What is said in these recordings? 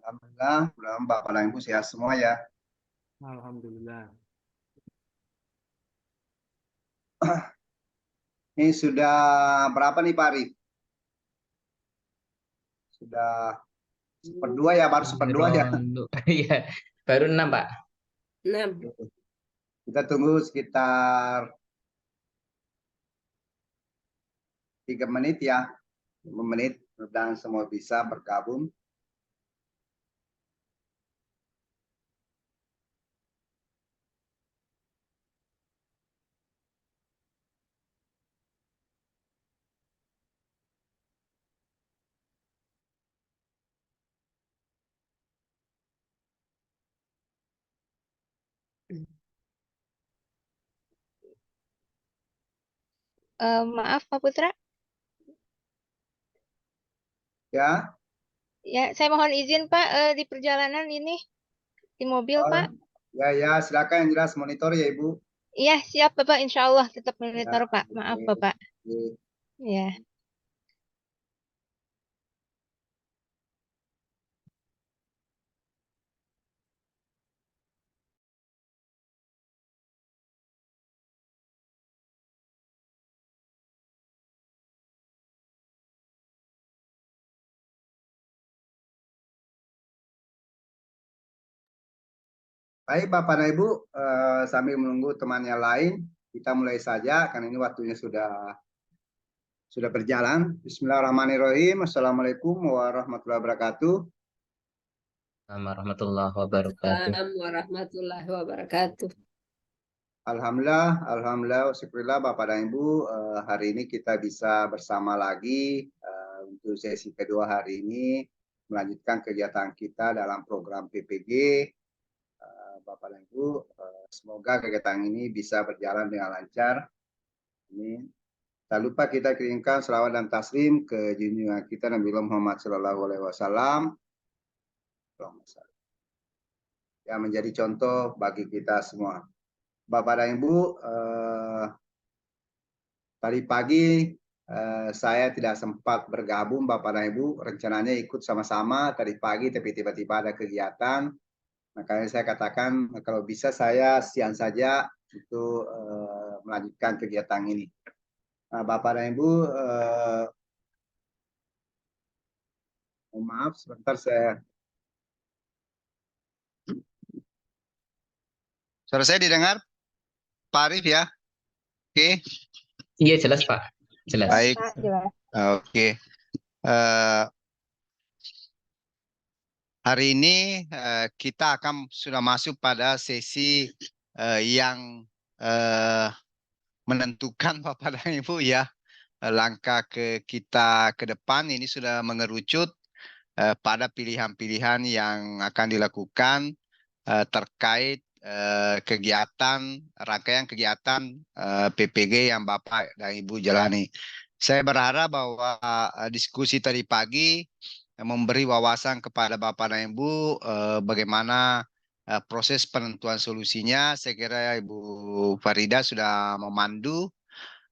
Alhamdulillah, mudah-mudahan Bapak dan Ibu sehat semua ya. Alhamdulillah. Ini sudah berapa nih Pak Arif? Sudah seperdua ya, baru seperdua ya. Iya, baru 6, Pak. 6. Kita tunggu sekitar 3 menit ya. 5 menit, mudah-mudahan semua bisa bergabung. Maaf Pak Putra, Ya, ya saya mohon izin Pak di perjalanan ini di mobil oh, Pak. ya, silakan yang jelas monitor ya Ibu. Iya siap Bapak, Insya Allah tetap monitor Ya, Pak. Maaf oke. Bapak. Oke. Ya. Baik Bapak dan Ibu, sambil menunggu temannya lain, kita mulai saja karena ini waktunya sudah berjalan. Bismillahirrahmanirrahim. Assalamualaikum warahmatullahi wabarakatuh. Warahmatullahi wabarakatuh. Assalamualaikum warahmatullahi wabarakatuh. Alhamdulillah, syukurillah Bapak dan Ibu, hari ini kita bisa bersama lagi untuk sesi kedua hari ini, melanjutkan kegiatan kita dalam program PPG. Bapak dan Ibu, semoga kegiatan ini bisa berjalan dengan lancar. Amin. Tak lupa kita kirimkan selawat dan taslim ke junjungan kita Nabi Muhammad SAW yang menjadi contoh bagi kita semua. Bapak dan Ibu, tadi pagi saya tidak sempat bergabung Bapak dan Ibu, rencananya ikut sama-sama tadi pagi tapi tiba-tiba ada kegiatan. Makanya saya katakan kalau bisa saya siang saja untuk melanjutkan kegiatan ini. Nah, Bapak dan Ibu, maaf sebentar saya. Suara saya didengar? Pak Arif ya? Oke. Iya, jelas, Pak. Jelas. Baik. Pak, jelas. Oke. Hari ini kita akan sudah masuk pada sesi yang menentukan Bapak dan Ibu ya, langkah kita ke depan ini sudah mengerucut pada pilihan-pilihan yang akan dilakukan terkait kegiatan, rangkaian kegiatan PPG yang Bapak dan Ibu jalani. Saya berharap bahwa diskusi tadi pagi memberi wawasan kepada Bapak dan Ibu bagaimana proses penentuan solusinya. Saya kira Ibu Farida sudah memandu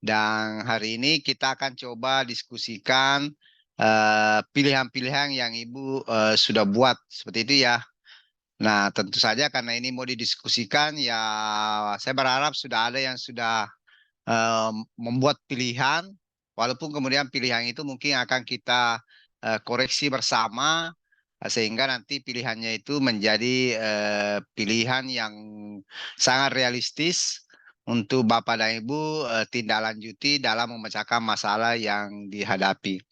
dan hari ini kita akan coba diskusikan pilihan-pilihan yang Ibu sudah buat seperti itu ya. Nah, tentu saja karena ini mau didiskusikan ya saya berharap sudah ada yang sudah membuat pilihan, walaupun kemudian pilihan itu mungkin akan kita koreksi bersama sehingga nanti pilihannya itu menjadi pilihan yang sangat realistis untuk Bapak dan Ibu tindak lanjuti dalam memecahkan masalah yang dihadapi.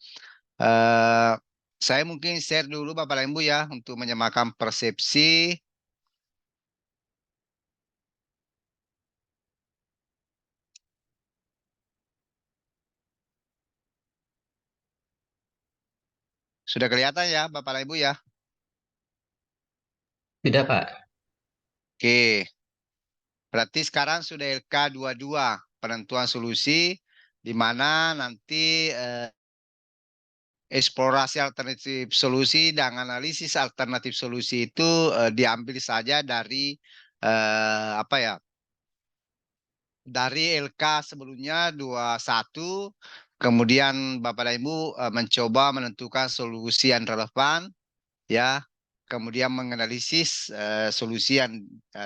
Saya mungkin share dulu Bapak dan Ibu ya untuk menyamakan persepsi. Sudah kelihatan ya Bapak dan Ibu ya? Tidak, Pak. Oke. Berarti sekarang sudah LK22 penentuan solusi di mana nanti eksplorasi alternatif solusi dan analisis alternatif solusi itu diambil saja dari apa ya? Dari LK sebelumnya 21, kemudian Bapak dan Ibu mencoba menentukan solusi yang relevan ya. kemudian menganalisis solusi yang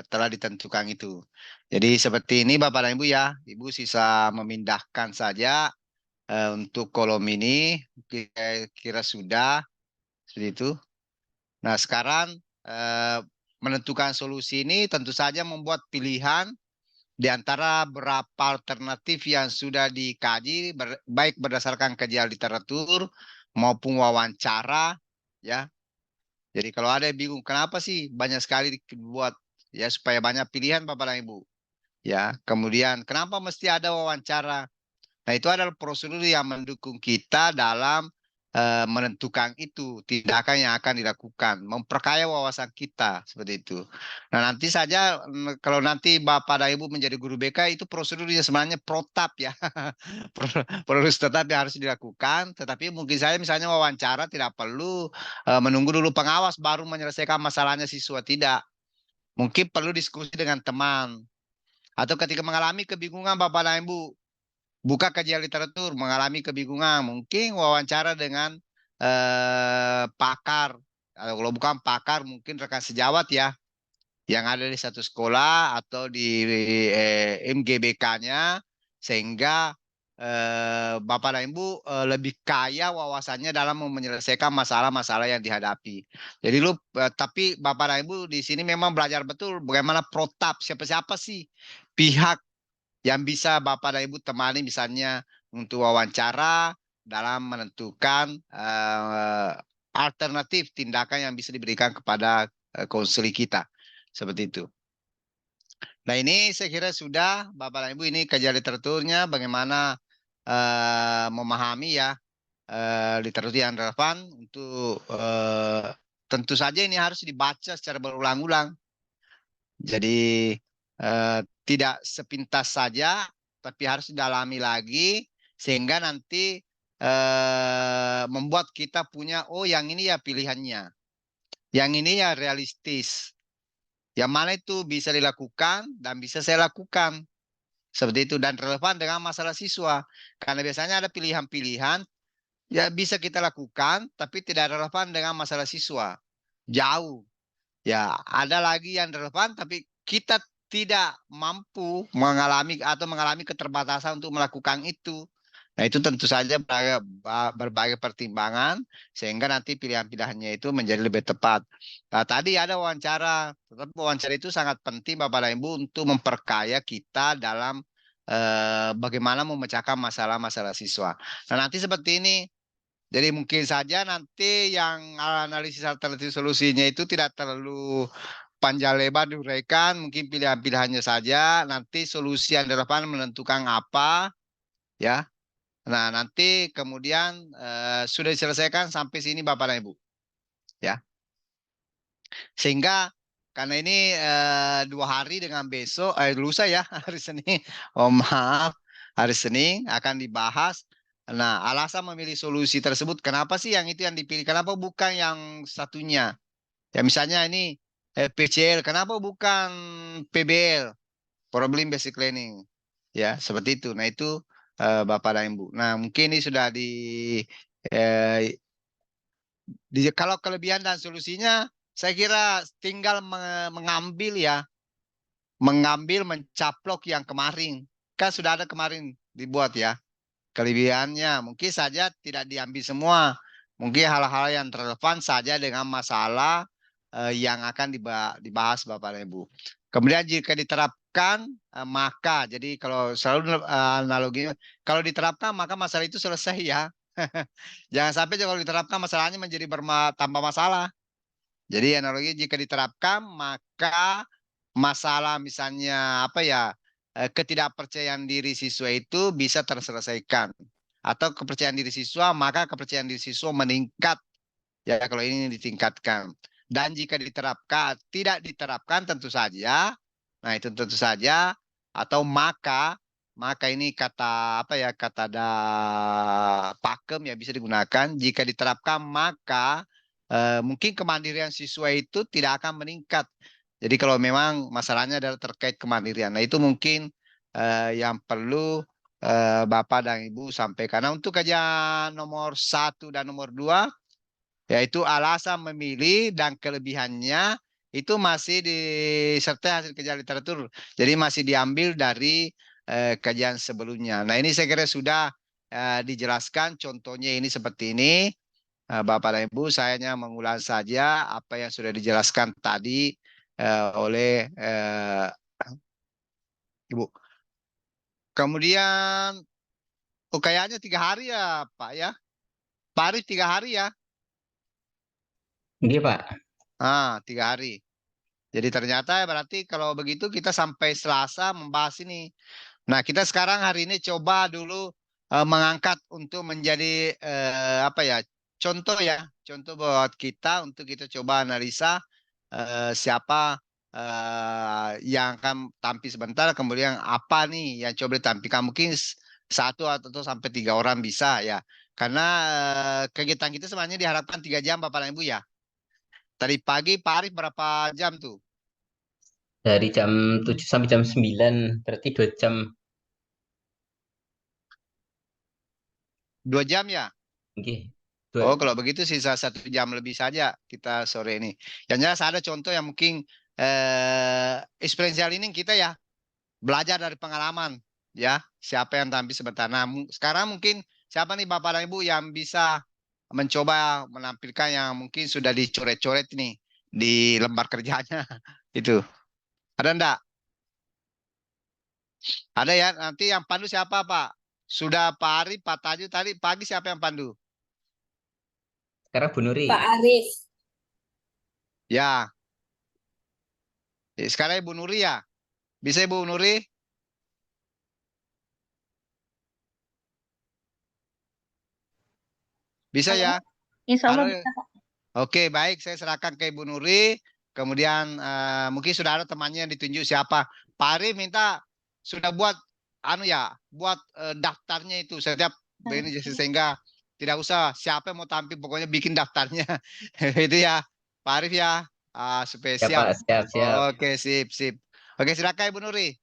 telah ditentukan itu. Jadi seperti ini Bapak dan Ibu ya, Ibu sisa memindahkan saja untuk kolom ini, kira sudah seperti itu. Nah sekarang menentukan solusi ini tentu saja membuat pilihan di antara beberapa alternatif yang sudah dikaji, baik berdasarkan kajian literatur maupun wawancara, ya. Jadi kalau ada yang bingung, kenapa sih banyak sekali dibuat, ya supaya banyak pilihan Bapak dan Ibu, ya. Kemudian kenapa mesti ada wawancara? Nah itu adalah prosedur yang mendukung kita dalam menentukan itu tindakan yang akan dilakukan, memperkaya wawasan kita seperti itu. Nah nanti saja kalau nanti Bapak dan Ibu menjadi guru BK itu prosedurnya sebenarnya protap ya, proses tetap yang harus dilakukan. Tetapi mungkin saya misalnya wawancara tidak perlu menunggu dulu pengawas baru menyelesaikan masalahnya siswa, tidak. Mungkin perlu diskusi dengan teman atau ketika mengalami kebingungan Bapak dan Ibu buka kajian literatur, mengalami kebingungan, mungkin wawancara dengan pakar. Kalau bukan pakar, mungkin rekan sejawat ya, yang ada di satu sekolah atau di MGBK-nya, sehingga Bapak dan Ibu lebih kaya wawasannya dalam menyelesaikan masalah-masalah yang dihadapi. Jadi tapi Bapak dan Ibu di sini memang belajar betul bagaimana protap, siapa-siapa sih pihak yang bisa Bapak dan Ibu temani misalnya untuk wawancara dalam menentukan alternatif tindakan yang bisa diberikan kepada konseli kita. Seperti itu. Nah ini saya kira sudah Bapak dan Ibu, ini kajian literaturnya bagaimana memahami ya literatur yang relevan untuk tentu saja ini harus dibaca secara berulang-ulang. Jadi tidak sepintas saja, tapi harus didalami lagi sehingga nanti membuat kita punya, oh yang ini ya pilihannya, yang ini ya realistis, yang mana itu bisa dilakukan dan bisa saya lakukan seperti itu dan relevan dengan masalah siswa. Karena biasanya ada pilihan-pilihan ya bisa kita lakukan, tapi tidak relevan dengan masalah siswa, jauh. Ya, ada lagi yang relevan, tapi kita tidak mampu mengalami keterbatasan untuk melakukan itu. Nah, itu tentu saja berbagai pertimbangan sehingga nanti pilihan-pilihannya itu menjadi lebih tepat. Nah, tadi ada wawancara, tetapi wawancara itu sangat penting Bapak dan Ibu untuk memperkaya kita dalam bagaimana memecahkan masalah-masalah siswa. Nah, nanti seperti ini. Jadi mungkin saja nanti yang analisis alternatif solusinya itu tidak terlalu panjang lebar diuraikan, mungkin pilihan-pilihannya saja, nanti solusi yang relevan menentukan apa, ya. Nah nanti kemudian sudah diselesaikan sampai sini Bapak dan Ibu, ya. Sehingga karena ini 2 hari dengan besok, lusa ya, hari Senin, oh maaf, hari Senin akan dibahas. Nah, alasan memilih solusi tersebut, kenapa sih yang itu yang dipilih? Kenapa bukan yang satunya? Ya misalnya ini PCL, kenapa bukan PBL? Problem Basic Learning. Ya, seperti itu. Nah, itu Bapak dan Ibu. Nah, mungkin ini sudah eh, kalau kelebihan dan solusinya, saya kira tinggal mengambil ya, mencaplok yang kemarin. Kan sudah ada kemarin dibuat ya. Kelebihannya mungkin saja tidak diambil semua. Mungkin hal-hal yang relevan saja dengan masalah yang akan dibahas Bapak dan Ibu. Kemudian jika diterapkan maka, jadi kalau selalu analoginya, kalau diterapkan maka masalah itu selesai ya. Jangan sampai kalau diterapkan masalahnya menjadi tambah masalah. Jadi analogi jika diterapkan maka masalah misalnya apa ya, ketidakpercayaan diri siswa itu bisa terselesaikan, atau kepercayaan diri siswa maka kepercayaan diri siswa meningkat ya kalau ini ditingkatkan. Dan jika tidak diterapkan tentu saja, nah itu tentu saja, atau maka ini kata apa ya, kata pakem ya bisa digunakan, jika diterapkan maka mungkin kemandirian siswa itu tidak akan meningkat. Jadi kalau memang masalahnya adalah terkait kemandirian, nah itu mungkin yang perlu Bapak dan Ibu sampaikan. Nah untuk kajian nomor 1 dan nomor 2 yaitu alasan memilih dan kelebihannya itu masih disertai hasil kajian literatur. Jadi masih diambil dari kajian sebelumnya. Nah, ini saya kira sudah dijelaskan, contohnya ini seperti ini. Bapak dan Ibu, saya hanya mengulang saja apa yang sudah dijelaskan tadi oleh Ibu. Kemudian, kayaknya 3 hari ya Pak ya. Pak Arif 3 hari ya. Iya, Pak. 3 hari. Jadi ternyata berarti kalau begitu kita sampai Selasa membahas ini. Nah, kita sekarang hari ini coba dulu mengangkat untuk menjadi apa ya, contoh ya, contoh buat kita untuk kita coba analisa siapa yang akan tampil sebentar, kemudian apa nih yang coba ditampilkan, mungkin 1 atau sampai 3 orang bisa ya. Karena kegiatan kita sebenarnya diharapkan 3 jam Bapak dan Ibu ya. Tadi pagi Pak Arif berapa jam tuh? Dari jam 7 sampai jam 9, berarti 2 jam. 2 jam ya? Oke. Oh, kalau begitu sisa 1 jam lebih saja kita sore ini. Yang jelas ada contoh yang mungkin experiential ini kita ya belajar dari pengalaman ya. Siapa yang tampil sebentar. Nah, sekarang mungkin siapa nih Bapak dan Ibu yang bisa mencoba menampilkan yang mungkin sudah dicoret-coret nih di lembar kerjanya itu. Ada enggak? Ada ya. Nanti yang pandu siapa Pak? Sudah Pak Arif, Pak Taju tadi pagi siapa yang pandu? Sekarang Bu Nuri. Pak Arif. Ya. Sekarang Ibu Nuri ya. Bisa Ibu Nuri? Bisa Halo. ya? Insya Allah Halo. bisa, Pak. Oke, baik. Saya serahkan ke Ibu Nuri. Kemudian mungkin sudah ada temannya yang ditunjuk siapa. Pak Ari minta sudah buat buat daftarnya itu setiap ini sehingga tidak usah siapa yang mau tampil, pokoknya bikin daftarnya. Itu ya, Pak Arif ya. Supaya Ya, siap. Pak. Siap, siap. Oke, sip, sip. Oke, silakan Ibu Nuri.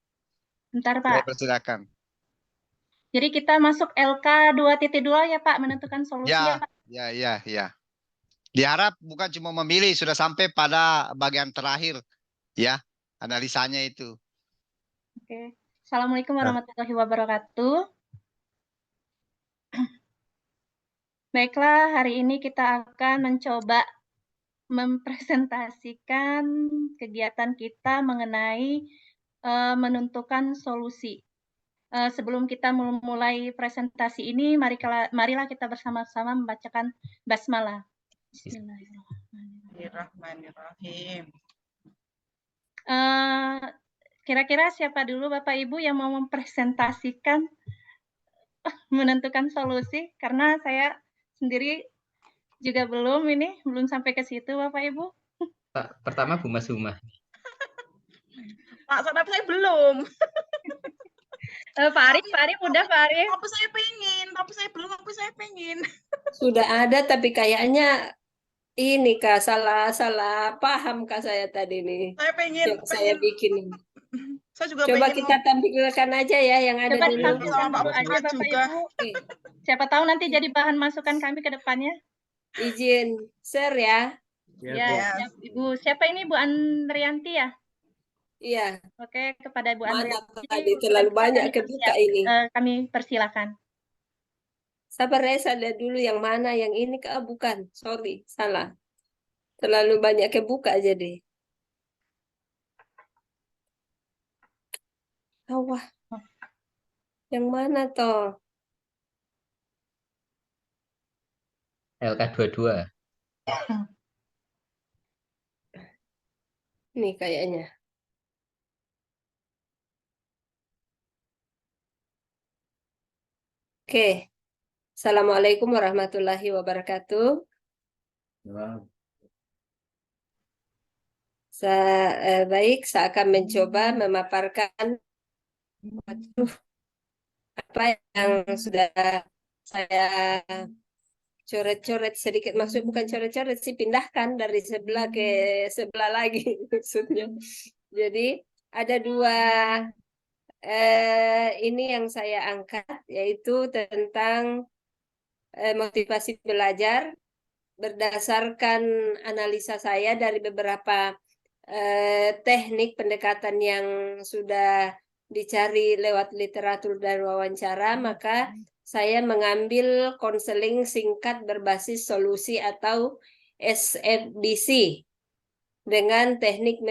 Bentar, Saya Pak. persilakan. Jadi kita masuk LK 2.2 ya, Pak, menentukan solusi ya, Pak. Ya. Diharap bukan cuma memilih, sudah sampai pada bagian terakhir ya, analisanya itu. Oke. Assalamualaikum warahmatullahi wabarakatuh. Baiklah, hari ini kita akan mencoba mempresentasikan kegiatan kita mengenai menentukan solusi. Sebelum kita memulai presentasi ini, marilah kita bersama-sama membacakan basmalah. Bismillahirrahmanirrahim. Kira-kira siapa dulu Bapak Ibu yang mau mempresentasikan menentukan solusi? Karena saya sendiri juga belum sampai ke situ Bapak Ibu. Pak, pertama Bu Mas Huma. Pak, tapi saya belum. Pak Arif udah Pak Arif. Tapi saya pengen, tapi saya belum, tapi saya pengen. Sudah ada tapi kayaknya ini Kak, salah paham Kak saya tadi nih. Saya pengen, Yang saya bikin ini. Saya juga Coba pengen kita tampilkan aja ya yang ada Coba dulu. ditampilkan sama Pak dulu aja Muhammad Bapak juga. Ibu. Oke, Siapa tahu nanti jadi bahan masukan kami ke depannya. izin share ya. Ya, Ya. siap, Ibu. Siapa ini Bu Andrianti ya? Iya, Oke, kepada Bu mana Andrianti. tadi terlalu banyak kebuka ini. Kami persilakan. Sabar ya, saya lihat dulu yang mana yang ini Kak, bukan. Sorry, salah. Terlalu banyak kebuka jadi. Wah. Yang mana toh? LK 22. Nih kayaknya. Oke. Assalamualaikum warahmatullahi wabarakatuh. Baik, saya akan mencoba memaparkan apa yang sudah saya coret-coret sedikit. Maksud bukan coret-coret sih, pindahkan dari sebelah ke sebelah lagi maksudnya. Jadi ada dua ini yang saya angkat, yaitu tentang motivasi belajar berdasarkan analisa saya dari beberapa teknik pendekatan yang sudah dicari lewat literatur dan wawancara, maka saya mengambil konseling singkat berbasis solusi atau SFBC dengan teknik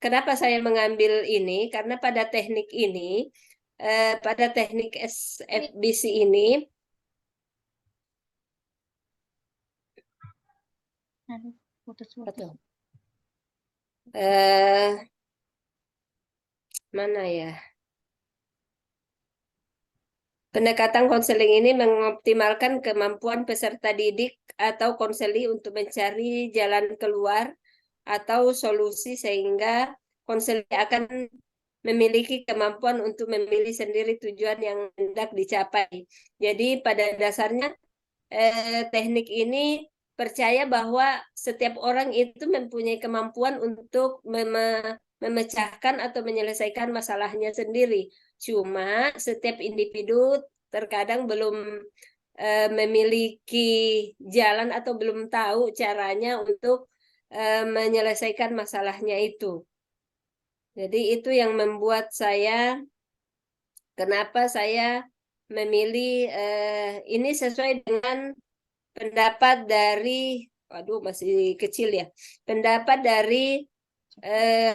Kenapa saya mengambil ini? Karena pada teknik ini, pada teknik SFBC ini, Aduh, putus-putus. betul. Mana ya? Pendekatan konseling ini mengoptimalkan kemampuan peserta didik atau konseli untuk mencari jalan keluar atau solusi sehingga konseli akan memiliki kemampuan untuk memilih sendiri tujuan yang hendak dicapai. Jadi pada dasarnya teknik ini percaya bahwa setiap orang itu mempunyai kemampuan untuk memecahkan atau menyelesaikan masalahnya sendiri. Cuma setiap individu terkadang belum memiliki jalan atau belum tahu caranya untuk menyelesaikan masalahnya itu. Jadi itu yang membuat saya, kenapa saya memilih ini sesuai dengan pendapat dari, waduh masih kecil ya, pendapat dari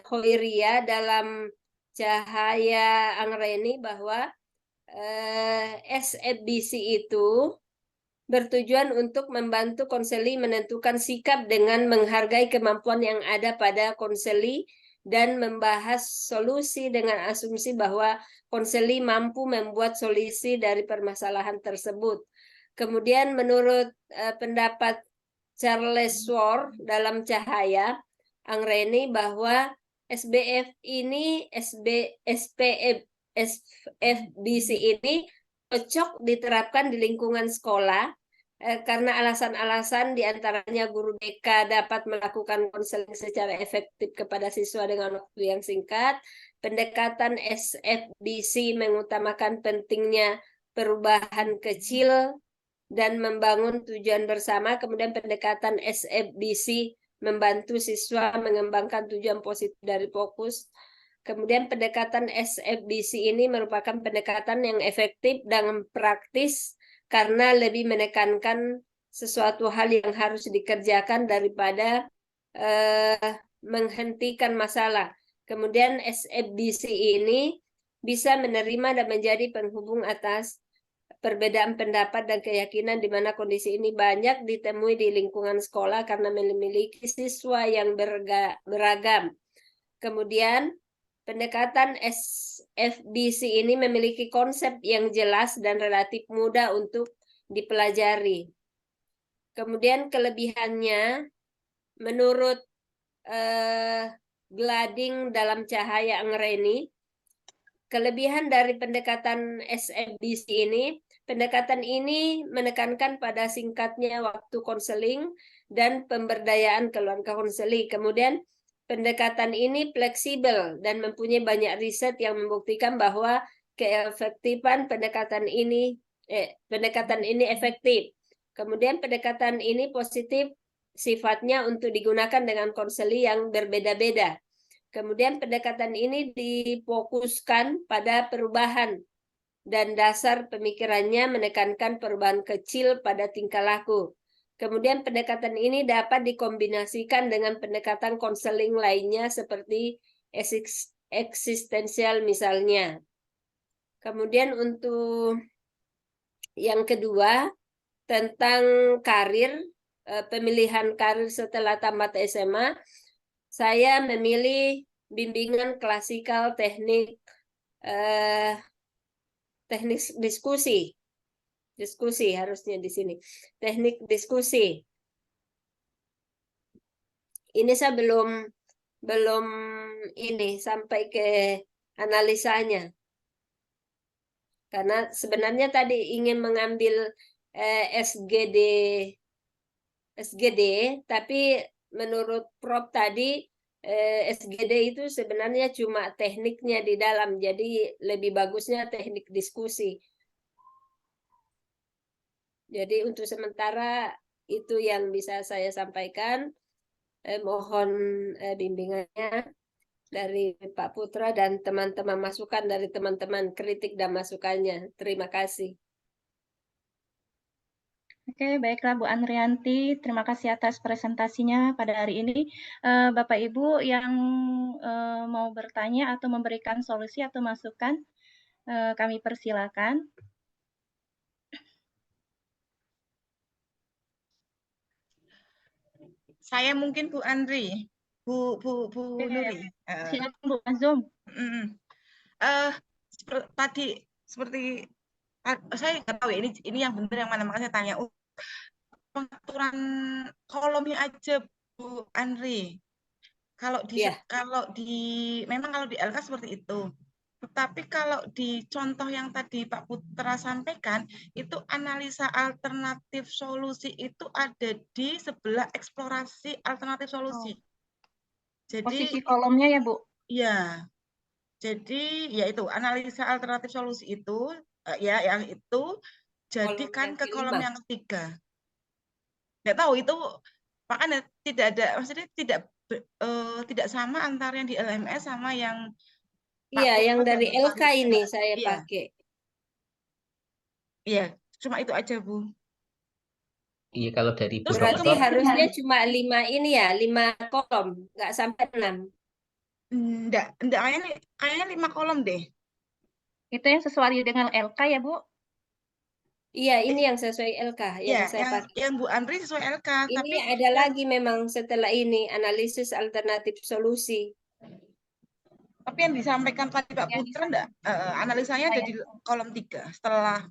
Khoiria dalam Cahaya Anggreni bahwa SFBC itu bertujuan untuk membantu konseli menentukan sikap dengan menghargai kemampuan yang ada pada konseli dan membahas solusi dengan asumsi bahwa konseli mampu membuat solusi dari permasalahan tersebut. Kemudian menurut pendapat Charles Schwartz dalam Cahaya Anggreni bahwa SBF ini, SFBC ini cocok diterapkan di lingkungan sekolah karena alasan-alasan diantaranya guru BK dapat melakukan konseling secara efektif kepada siswa dengan waktu yang singkat. Pendekatan SFBC mengutamakan pentingnya perubahan kecil dan membangun tujuan bersama. Kemudian pendekatan SFBC membantu siswa mengembangkan tujuan positif dari fokus. Kemudian pendekatan SFBC ini merupakan pendekatan yang efektif dan praktis karena lebih menekankan sesuatu hal yang harus dikerjakan daripada menghentikan masalah. Kemudian SFBC ini bisa menerima dan menjadi penghubung atas perbedaan pendapat dan keyakinan di mana kondisi ini banyak ditemui di lingkungan sekolah karena memiliki siswa yang beragam. Kemudian pendekatan SFBC ini memiliki konsep yang jelas dan relatif mudah untuk dipelajari. Kemudian kelebihannya menurut Glading dalam Cahaya Anggreni, kelebihan dari pendekatan SFBC ini, pendekatan ini menekankan pada singkatnya waktu konseling dan pemberdayaan keluarga konseli. Kemudian pendekatan ini fleksibel dan mempunyai banyak riset yang membuktikan bahwa keefektifan pendekatan ini efektif. Kemudian pendekatan ini positif sifatnya untuk digunakan dengan konseli yang berbeda-beda. Kemudian pendekatan ini difokuskan pada perubahan dan dasar pemikirannya menekankan perubahan kecil pada tingkah laku. Kemudian pendekatan ini dapat dikombinasikan dengan pendekatan konseling lainnya seperti eksistensial misalnya. Kemudian untuk yang kedua tentang karir, pemilihan karir setelah tamat SMA, saya memilih bimbingan klasikal teknik diskusi harusnya di sini, teknik diskusi. Ini saya belum ini sampai ke analisanya, karena sebenarnya tadi ingin mengambil SGD, tapi menurut Prof tadi SGD itu sebenarnya cuma tekniknya di dalam, jadi lebih bagusnya teknik diskusi. Jadi untuk sementara itu yang bisa saya sampaikan. Mohon bimbingannya dari Pak Putra dan teman-teman, masukan dari teman-teman, kritik dan masukannya. Terima kasih. Oke, baiklah Bu Andrianti, terima kasih atas presentasinya pada hari ini. Bapak Ibu yang mau bertanya atau memberikan solusi atau masukan, kami persilakan. Saya mungkin Bu Andri, Bu Oke, Nuri. silakan Bu Azum. Tadi seperti saya nggak tahu ya ini yang benar yang mana, makanya saya tanya. Pengaturan kolomnya aja Bu Andri. Kalau di Ya. memang kalau di LK seperti itu. Tetapi kalau di contoh yang tadi Pak Putra sampaikan, itu analisa alternatif solusi itu ada di sebelah eksplorasi alternatif solusi. Jadi Posisi kolomnya ya Bu? ya, jadi ya itu analisa alternatif solusi itu ya yang itu jadikan yang ke kolom kelima. yang ketiga. Nggak tahu itu makanya tidak ada, maksudnya tidak sama antara yang di LMS sama yang Pak Iya, Putra yang dan dari Pak LK ini Nurul. saya Iya. pakai. Iya, cuma itu aja Bu. Iya, kalau dari Bu Terus Berarti Dokter, harusnya cuma 5 ini ya, 5 kolom, nggak sampai 6. enggak kayaknya 5 kolom deh. Itu yang sesuai dengan LK ya Bu? Iya, ini yang sesuai LK yang Ya, saya pakai. yang Bu Andri sesuai LK, Ini tapi ada lagi memang setelah ini analisis alternatif solusi. yang disampaikan tadi Pak Yang Putra enggak analisanya ada di kolom 3 setelah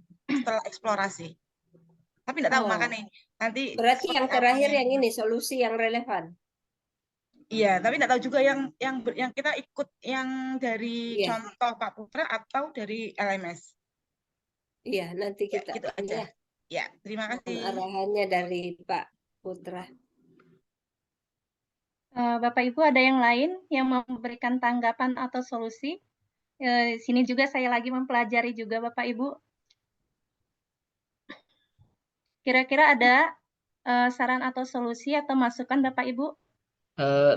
eksplorasi. Tapi enggak tahu Oh. makanya nanti Berarti yang terakhir apanya. yang ini solusi yang relevan. Iya, tapi enggak tahu juga yang kita ikut yang dari Iya. contoh Pak Putra atau dari LMS. Iya, nanti Ya, kita gitu aja. ya, Ya, terima mohon kasih. arahannya dari Pak Putra. Bapak Ibu ada yang lain yang mau memberikan tanggapan atau solusi? Sini juga saya lagi mempelajari juga Bapak Ibu. Kira-kira ada saran atau solusi atau masukan Bapak Ibu?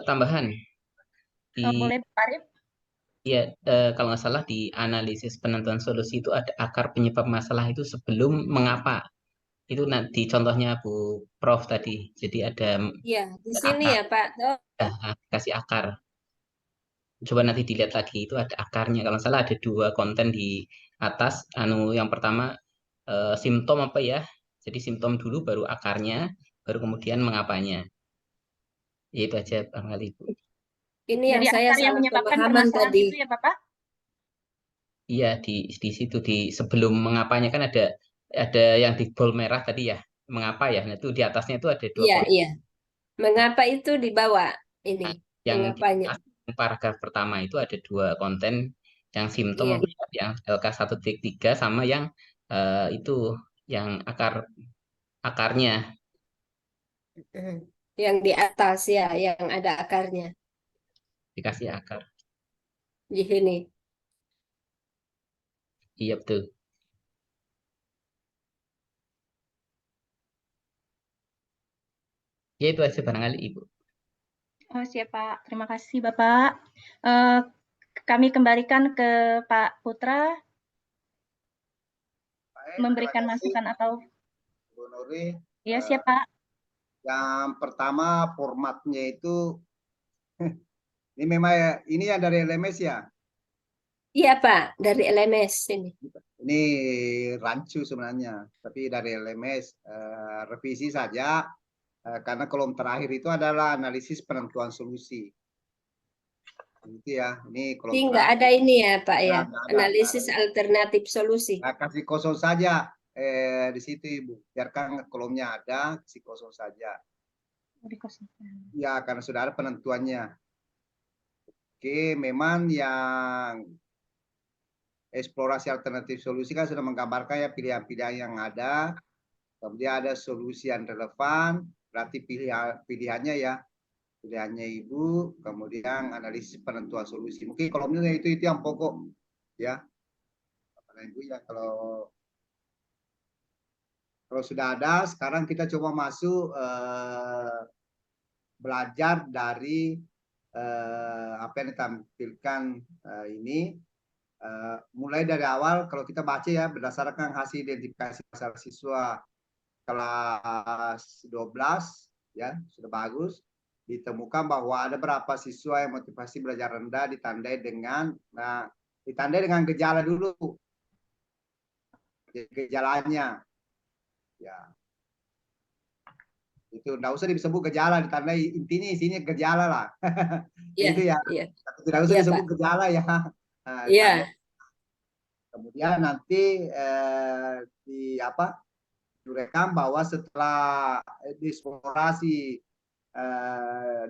tambahan Boleh Pak Arif? ya, kalau nggak salah di analisis penentuan solusi itu ada akar penyebab masalah itu sebelum mengapa. Itu nanti contohnya Bu Prof tadi. Jadi ada Iya, di sini akar, ya Pak. Oh, kasih akar. Coba nanti dilihat lagi itu ada akarnya. Kalau nggak salah ada 2 konten di atas. Yang pertama simptom apa ya? Jadi simptom dulu baru akarnya, baru kemudian mengapanya. Ya, itu aja Bang Ali, Bu. ini yang Jadi saya akar yang salah menyebabkan pemahaman permasalahan tadi. itu ya Bapak? Iya, di situ di sebelum mengapanya kan ada yang di bold merah tadi ya. Mengapa ya? Nah, itu di atasnya itu ada 2 Iya, kolom. iya. Mengapa itu dibawa ini? Yang di Mengapanya? atas paragraf pertama itu ada 2 konten, yang simptom Iya. apa ya, yang LK1.3 sama yang itu yang akarnya Yang di atas ya, yang ada akarnya dikasih akar. di sini. Iya betul. Ya itu aja barangkali Ibu. Oh, siap Pak. Terima kasih Bapak. Kami kembalikan ke Pak Putra memberikan masukan atau Bu Nuri. ya siap Pak. Yang pertama formatnya itu ini memang ini yang dari LMS ya. Iya Pak, dari LMS ini. Ini rancu sebenarnya, tapi dari LMS revisi saja karena kolom terakhir itu adalah analisis penentuan solusi. Gitu ya. Ini kolom Jadi nggak terakhir. ada ini ya Pak ya, Nggak ada. analisis alternatif solusi. Nah, kasih kosong saja di situ Ibu. Biarkan kolomnya ada, kasih kosong saja. Ya, karena sudah ada penentuannya. Oke, memang yang eksplorasi alternatif solusi kan sudah menggambarkan ya pilihan-pilihan yang ada. Kemudian ada solusi yang relevan, berarti pilihannya ya. Pilihannya Ibu, kemudian analisis penentuan solusi. Mungkin kolomnya itu yang pokok ya. Karena Ibu ya kalau Kalau sudah ada, sekarang kita coba masuk belajar dari apa yang ditampilkan ini. Mulai dari awal kalau kita baca ya berdasarkan hasil identifikasi masalah siswa kelas 12 ya sudah bagus. Ditemukan bahwa ada berapa siswa yang motivasi belajar rendah ditandai dengan gejala dulu. Gejalanya. Ya. Itu enggak usah disebut gejala, ditandai intinya isinya gejala lah. Iya, Itu ya. iya. Tidak usah Iya, disebut Pak. gejala ya. Nah, Iya. kemudian nanti direkam bahwa setelah dieksplorasi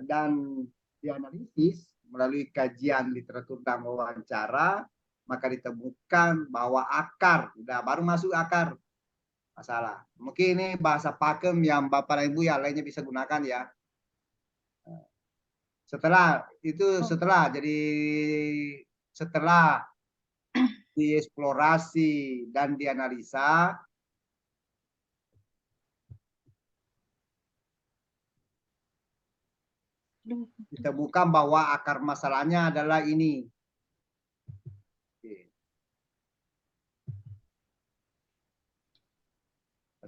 dan dianalisis melalui kajian literatur dan wawancara, maka ditemukan bahwa akar, baru masuk akar masalah. Mungkin ini bahasa pakem yang Bapak dan Ibu yang lainnya bisa gunakan ya. Setelah dieksplorasi dan dianalisa, ditemukan bahwa akar masalahnya adalah ini.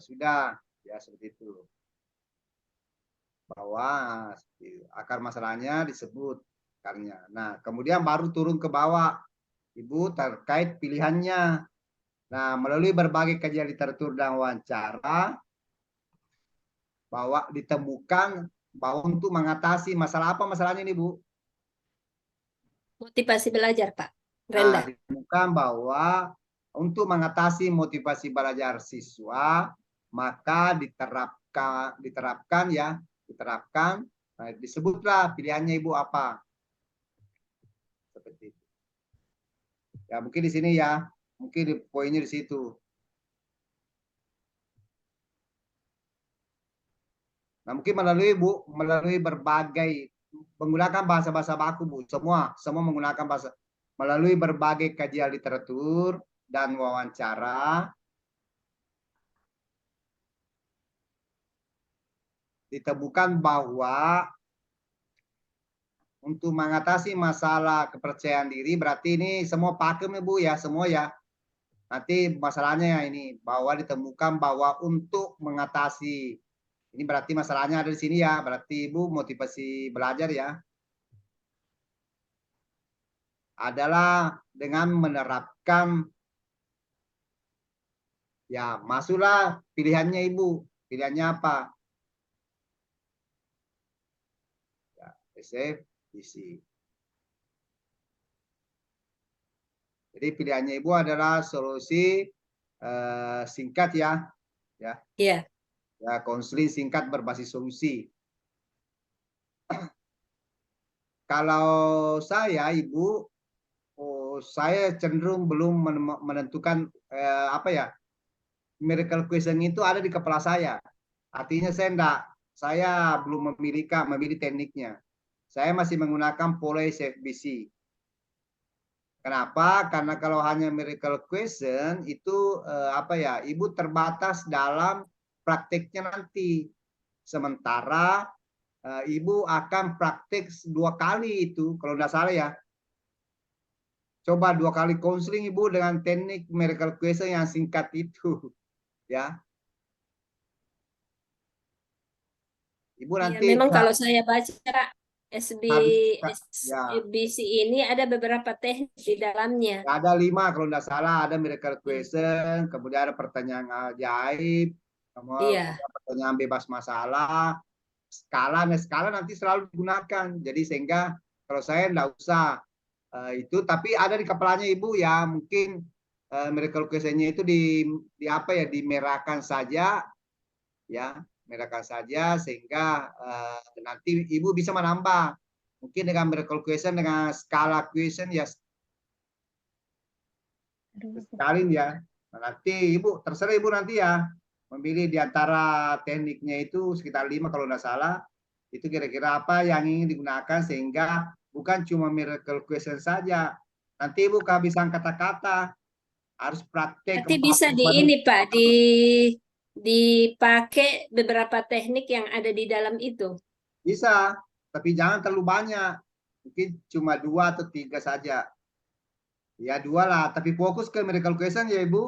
Sudah ya seperti itu. Bahwa akar masalahnya disebut akarnya. Nah, kemudian baru turun ke bawah Ibu terkait pilihannya. Nah, melalui berbagai kajian literatur dan wawancara bahwa ditemukan bahwa untuk mengatasi masalah apa masalahnya ini, Bu? Motivasi belajar, Pak. Nah, Rendah. ditemukan bahwa untuk mengatasi motivasi belajar siswa maka diterapkan, nah, disebutlah pilihannya Ibu apa. Seperti itu. Ya, mungkin di sini ya, mungkin poinnya di situ. Nah, mungkin melalui berbagai menggunakan bahasa-bahasa baku, Bu. Semua menggunakan bahasa melalui berbagai kajian literatur dan wawancara ditemukan bahwa untuk mengatasi masalah kepercayaan diri, berarti ini semua pakem ya Bu ya, semua ya. Nanti masalahnya ya ini, bahwa ditemukan bahwa untuk mengatasi, ini berarti masalahnya ada di sini ya, berarti Ibu motivasi belajar ya. Adalah dengan menerapkan, ya masuklah pilihannya Ibu, pilihannya apa? SFBC. Jadi pilihannya Ibu adalah solusi singkat ya. Iya. Ya, konseling singkat berbasis solusi. Kalau saya Ibu, saya cenderung belum menentukan miracle question itu ada di kepala saya. Artinya saya belum memilih tekniknya. Saya masih menggunakan pola SFBC. Kenapa? Karena kalau hanya miracle question itu Ibu terbatas dalam prakteknya nanti. Sementara Ibu akan praktek 2 kali itu kalau tidak salah ya. Coba 2 kali konseling Ibu dengan teknik miracle question yang singkat itu ya. Ibu nanti memang kalau saya baca SBC ini ada beberapa teknik di dalamnya. Ada 5 kalau tidak salah, ada miracle question, kemudian ada pertanyaan ajaib, kemudian pertanyaan bebas masalah, skala nanti selalu digunakan. Jadi sehingga kalau saya tidak usah itu, tapi ada di kepalanya Ibu ya, mungkin miracle question-nya itu dimerahkan saja ya. Merahkan saja sehingga nanti Ibu bisa menambah mungkin dengan miracle question dengan skala question ya sekali ya. Nah, nanti Ibu terserah Ibu nanti ya memilih di antara tekniknya itu sekitar 5 kalau tidak salah itu kira-kira apa yang ingin digunakan sehingga bukan cuma miracle question saja. Nanti Ibu kehabisan kata-kata harus praktek. Nanti bisa di ini Pak dipakai beberapa teknik yang ada di dalam itu? Bisa, tapi jangan terlalu banyak. Mungkin cuma 2 atau 3 saja. Ya 2 lah, tapi fokus ke miracle question ya Ibu.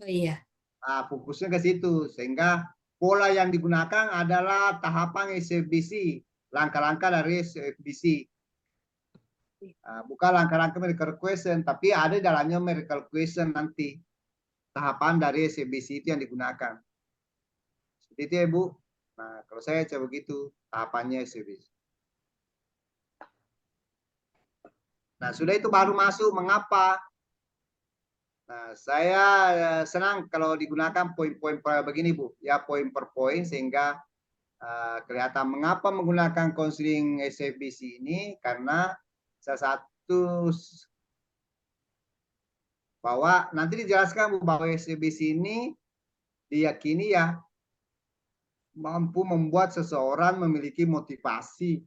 Oh iya. Nah, fokusnya ke situ. Sehingga pola yang digunakan adalah tahapan SFBC. Langkah-langkah dari SFBC. Bukan langkah-langkah miracle question, tapi ada dalamnya miracle question nanti. Tahapan dari SFBC itu yang digunakan. Seperti itu ya Ibu. Nah, kalau saya coba begitu, tahapannya SFBC. Nah, sudah itu baru masuk mengapa. Nah, saya senang kalau digunakan poin-poin begini, Bu. Ya, poin per poin sehingga kelihatan mengapa menggunakan konseling SFBC ini, karena salah satu bahwa nanti dijelaskan Bu, bahwa SFBC ini diyakini ya mampu membuat seseorang memiliki motivasi.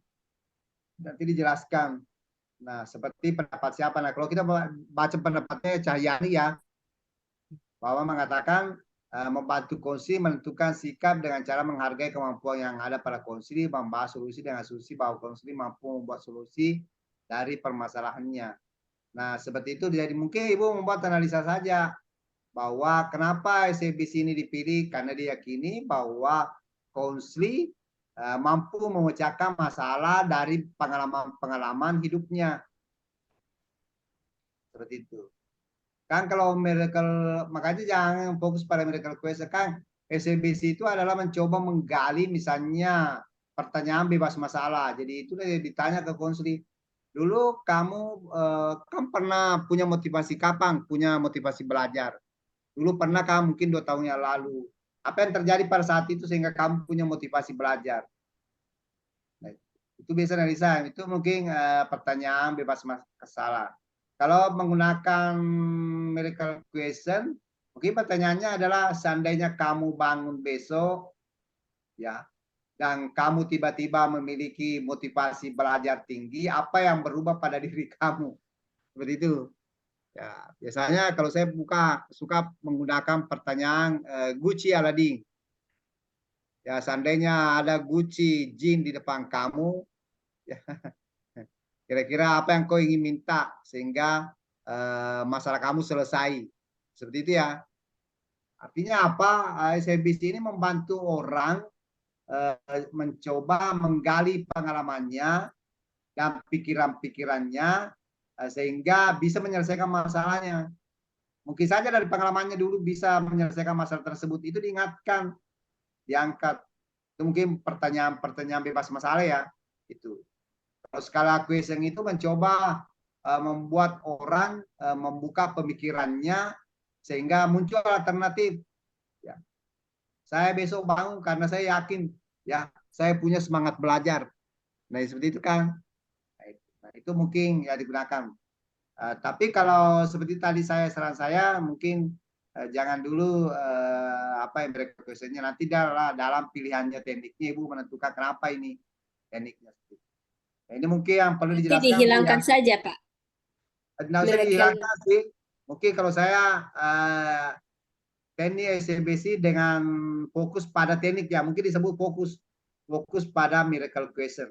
Nanti dijelaskan. Nah, seperti pendapat siapa? Nah, kalau kita baca pendapatnya Cahyani ya, bahwa mengatakan membantu konsili menentukan sikap dengan cara menghargai kemampuan yang ada pada konsili, membahas solusi dengan asumsi bahwa konsili mampu membuat solusi dari permasalahannya. Nah, seperti itu. Jadi mungkin Ibu membuat analisa saja bahwa kenapa SFBC ini dipilih, karena diyakini bahwa konsili mampu memecahkan masalah dari pengalaman hidupnya. Seperti itu. Kan kalau miracle, makanya jangan fokus pada miracle question. Kan SFBC itu adalah mencoba menggali misalnya pertanyaan bebas masalah. Jadi itu ditanya ke konsili. Dulu kamu kan pernah punya motivasi kapan? Punya motivasi belajar. Dulu pernah kamu mungkin 2 tahun yang lalu. Apa yang terjadi pada saat itu sehingga kamu punya motivasi belajar? Nah, itu bisa analisa. Itu mungkin pertanyaan bebas masalah. Kalau menggunakan miracle question, mungkin pertanyaannya adalah seandainya kamu bangun besok, ya, dan kamu tiba-tiba memiliki motivasi belajar tinggi, apa yang berubah pada diri kamu? Seperti itu. Ya, biasanya kalau saya suka menggunakan pertanyaan Gucci Aladdin. Ya, seandainya ada Gucci jin di depan kamu, ya, kira-kira apa yang kau ingin minta sehingga masalah kamu selesai. Seperti itu ya. Artinya apa? SFBC ini membantu orang mencoba menggali pengalamannya dan pikiran-pikirannya sehingga bisa menyelesaikan masalahnya. Mungkin saja dari pengalamannya dulu bisa menyelesaikan masalah tersebut. Itu diingatkan, diangkat. Itu mungkin pertanyaan bebas masalah ya. Itu. Kalau skala question itu mencoba membuat orang membuka pemikirannya sehingga muncul alternatif. Ya. Saya besok bangun karena saya yakin ya saya punya semangat belajar. Nah seperti itu kan. Nah, itu mungkin ya digunakan. Tapi kalau seperti tadi saran saya mungkin jangan dulu apa yang mereka questionnya, nanti dalam pilihannya tekniknya Ibu menentukan kenapa ini tekniknya. Nah, ini mungkin yang perlu Nanti dijelaskan. dihilangkan saja Pak. Tidak usah dihilangkan sih. Mungkin kalau saya teknik SFBC dengan fokus pada teknik ya, mungkin disebut fokus pada miracle question.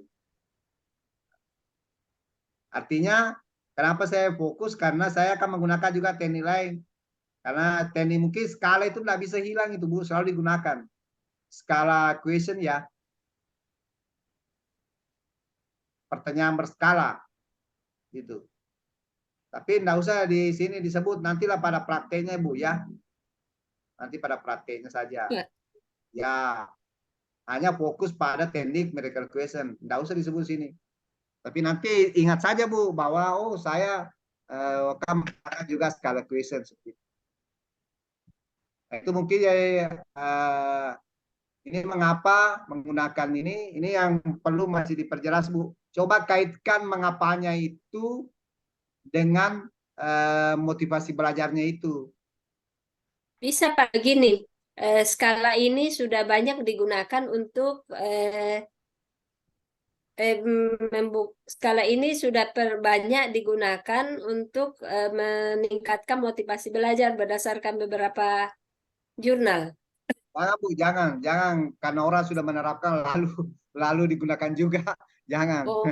Artinya kenapa saya fokus? Karena saya akan menggunakan juga teknik lain. Karena teknik mungkin skala itu tidak bisa hilang itu Bu, selalu digunakan. Skala question ya. Pertanyaan berskala. Gitu. Tapi tidak usah di sini disebut, nantilah pada prakteknya Bu ya. Nanti pada prakteknya saja. Ya. Hanya fokus pada teknik miracle question. Tidak usah disebut sini. Tapi nanti ingat saja Bu bahwa oh saya akan menggunakan juga skala question seperti itu. Nah, itu mungkin ya ini mengapa menggunakan ini yang perlu masih diperjelas Bu. Coba kaitkan mengapanya itu dengan motivasi belajarnya itu. Bisa Pak, begini. Skala ini sudah banyak digunakan untuk skala ini sudah banyak digunakan untuk meningkatkan motivasi belajar berdasarkan beberapa jurnal. Jangan Bu, jangan karena orang sudah menerapkan lalu digunakan juga, jangan. Oh,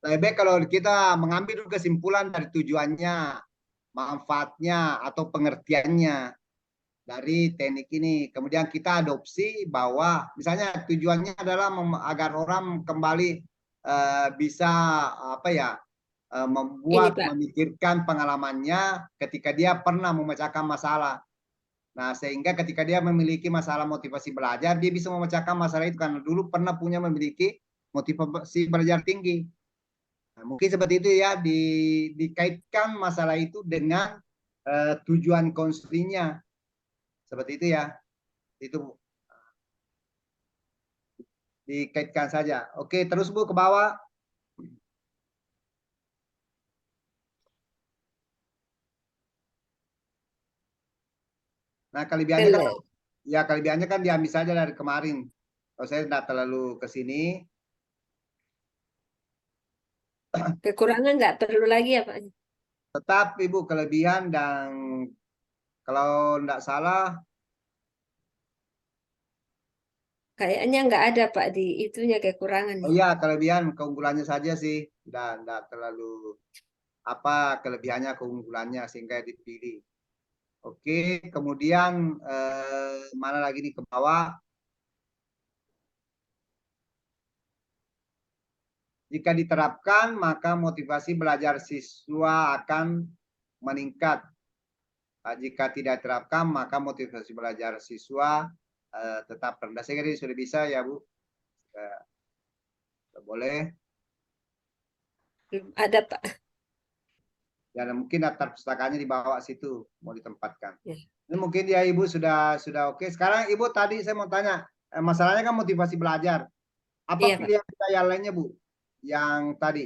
Lebih baik kalau kita mengambil dulu kesimpulan dari tujuannya, manfaatnya atau pengertiannya dari teknik ini. Kemudian kita adopsi bahwa misalnya tujuannya adalah agar orang kembali bisa apa ya membuat Pak. memikirkan pengalamannya ketika dia pernah memecahkan masalah. Nah, sehingga ketika dia memiliki masalah motivasi belajar, dia bisa memecahkan masalah itu karena dulu pernah punya memiliki motivasi belajar tinggi. Nah, mungkin seperti itu ya, dikaitkan masalah itu dengan tujuan konselingnya. Seperti itu ya. Itu dikaitkan saja. Oke, terus Bu ke bawah. Nah, kelebihannya kan ya kelebihannya kan diambil saja dari kemarin. Kalau saya tidak terlalu ke sini. Kekurangan nggak perlu lagi ya Pak? Tetap Ibu kelebihan dan kalau tidak salah Kayaknya nggak ada Pak di itunya kekurangan. oh iya kelebihan keunggulannya saja sih. Tidak terlalu apa kelebihannya keunggulannya sehingga dipilih. Oke, kemudian mana lagi nih ke bawah? Jika diterapkan, maka motivasi belajar siswa akan meningkat. Jika tidak diterapkan, maka motivasi belajar siswa tetap rendah. Saya kira sudah bisa ya, Bu. Boleh. Belum ada Pak. Dan mungkin daftar pustakanya di bawah situ mau ditempatkan. Ya. Ini mungkin ya Ibu sudah oke. Sekarang Ibu tadi saya mau tanya, masalahnya kan motivasi belajar. Apa Iya, pilihan kita yang lainnya Bu? Yang tadi.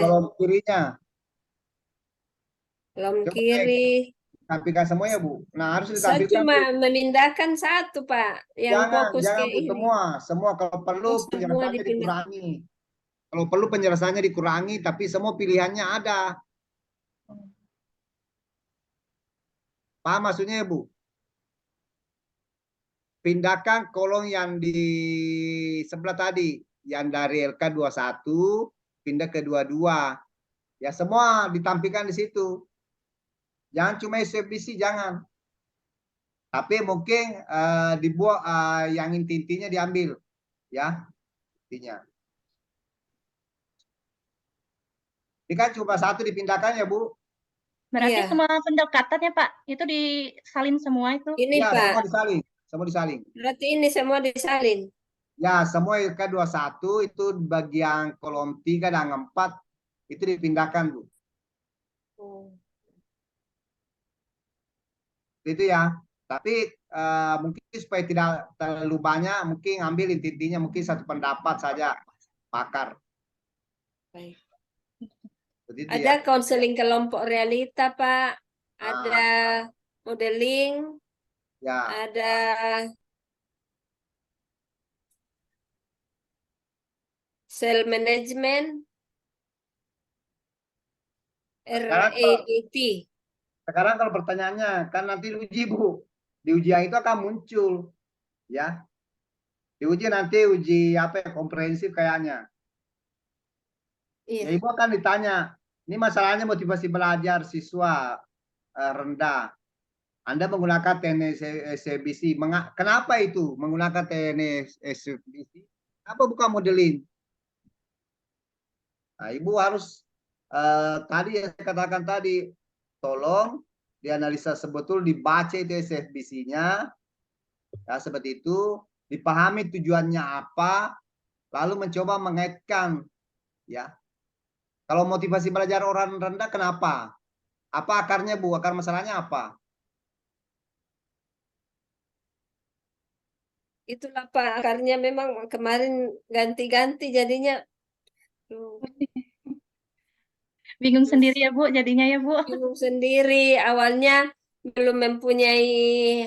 Kolom kirinya. Kolom Coba kiri. tampilkan semuanya Bu. Nah harus Saya ditampilkan. cuma memindahkan satu Pak, yang fokus Jangan ke Bu, ini. semua kalau perlu Oh, semua penjelasannya dipindah. dikurangi. Kalau perlu penjelasannya dikurangi, tapi semua pilihannya ada. Paham maksudnya Bu? Pindahkan kolom yang di sebelah tadi, yang dari LK21 pindah ke 22. Ya semua ditampilkan di situ. Jangan cuma SFBC, jangan. Tapi mungkin dibuat yang intinya diambil, ya intinya. Ini kan cuma satu dipindahkan ya Bu. Berarti Iya. semua pendekatannya Pak, itu disalin semua itu? Ini Ya, Pak, semua disalin. berarti ini semua disalin. Ya, semua LK21 itu bagian kolom 3 dan 4 itu dipindahkan Bu. Oh. Itu ya. Tapi mungkin supaya tidak terlalu banyak, mungkin ambil intinya mungkin satu pendapat saja pakar. Baik. Begitu Ada ya. konseling kelompok realita Pak, ada modeling, Ya. ada sel management, RAT. Sekarang kalau pertanyaannya kan nanti diuji Bu. Di ujian itu akan muncul ya. Diuji nanti uji apa ya komprehensif kayaknya. Iya. Ya Ibu akan ditanya, ini masalahnya motivasi belajar siswa rendah. Anda menggunakan teknik SBC. Kenapa itu menggunakan teknik SBC? Apa bukan modeling? Nah, Ibu harus tadi yang saya katakan tadi, tolong dianalisa sebetul, dibaca itu SFBC-nya, ya, seperti itu, dipahami tujuannya apa, lalu mencoba mengaitkan, ya. Kalau motivasi belajar orang rendah, kenapa? Apa akarnya Bu? Akar masalahnya apa? Itulah Pak, akarnya memang kemarin ganti-ganti jadinya. Bingung sendiri ya Bu, jadinya ya Bu. Bingung sendiri, awalnya belum mempunyai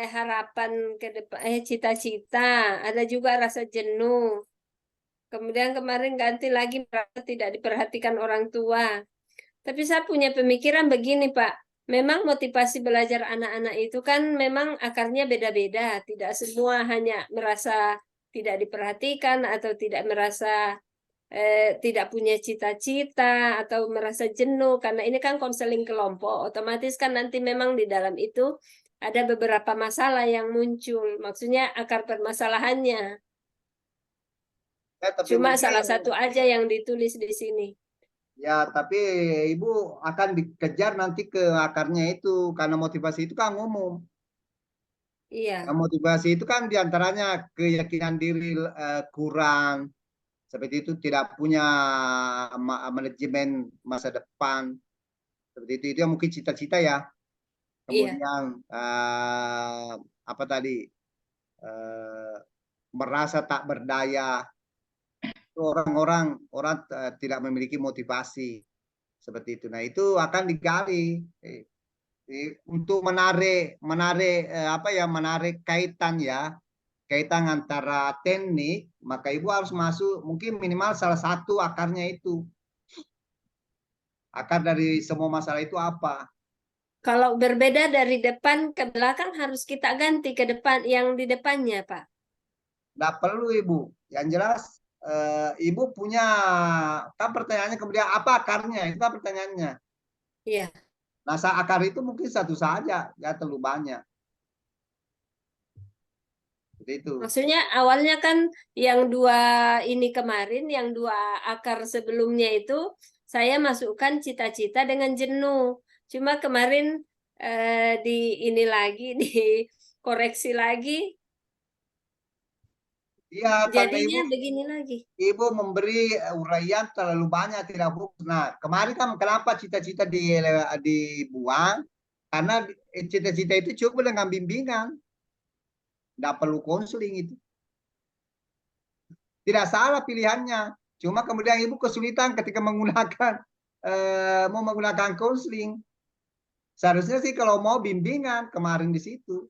harapan ke depan, cita-cita, ada juga rasa jenuh. Kemudian kemarin ganti lagi merasa tidak diperhatikan orang tua. Tapi saya punya pemikiran begini Pak, memang motivasi belajar anak-anak itu kan memang akarnya beda-beda. Tidak semua hanya merasa tidak diperhatikan atau tidak merasa tidak punya cita-cita atau merasa jenuh. Karena ini kan konseling kelompok, otomatis kan nanti memang di dalam itu ada beberapa masalah yang muncul. Maksudnya akar permasalahannya. Ya, tapi Cuma mungkin salah satu aja yang ditulis di sini. ya, tapi Ibu akan dikejar nanti ke akarnya itu karena motivasi itu kan umum. Iya, Nah, motivasi itu kan diantaranya keyakinan diri kurang, seperti itu tidak punya manajemen masa depan, seperti itu yang mungkin cita-cita ya. iya, Kemudian apa tadi merasa tak berdaya, orang tidak memiliki motivasi seperti itu. Nah itu akan digali untuk menarik kaitan antara teknik, maka Ibu harus masuk mungkin minimal salah satu akarnya itu. Akar dari semua masalah itu apa? kalau berbeda dari depan ke belakang harus kita ganti ke depan yang di depannya, Pak. Nggak perlu Ibu. Yang jelas Ibu punya, kan pertanyaannya kemudian apa akarnya? Itu kan pertanyaannya. Iya. Nah, akar itu mungkin satu saja, ya terlalu banyak. Seperti itu. Maksudnya awalnya kan yang dua ini kemarin, yang dua akar sebelumnya itu saya masukkan cita-cita dengan jenuh. Cuma kemarin di ini lagi, dikoreksi lagi, Iya, karena jadinya begini lagi. Ibu memberi uraian terlalu banyak, tidak fokus. Nah, kemarin kan kenapa cita-cita dibuang? Karena cita-cita itu cukup dengan bimbingan. Tidak perlu konseling itu. Tidak salah pilihannya. Cuma kemudian Ibu kesulitan ketika menggunakan mau menggunakan konseling. Seharusnya sih kalau mau bimbingan kemarin di situ.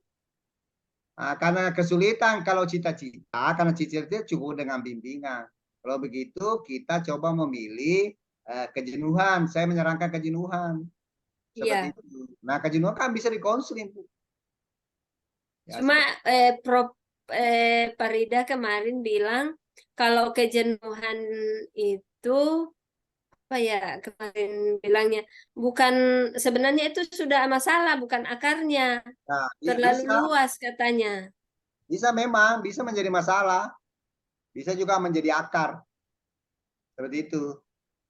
Nah, karena kesulitan kalau cita-cita, karena cita-cita cukup dengan bimbingan. Kalau begitu kita coba memilih kejenuhan. Saya menyarankan kejenuhan. Seperti Iya. itu. Nah, kejenuhan kan bisa dikonseling. Ya, Cuma Prof. Parida kemarin bilang kalau kejenuhan itu apa ya kemarin bilangnya bukan sebenarnya itu sudah masalah bukan akarnya nah, terlalu bisa, luas katanya. bisa memang bisa menjadi masalah, bisa juga menjadi akar. Seperti itu.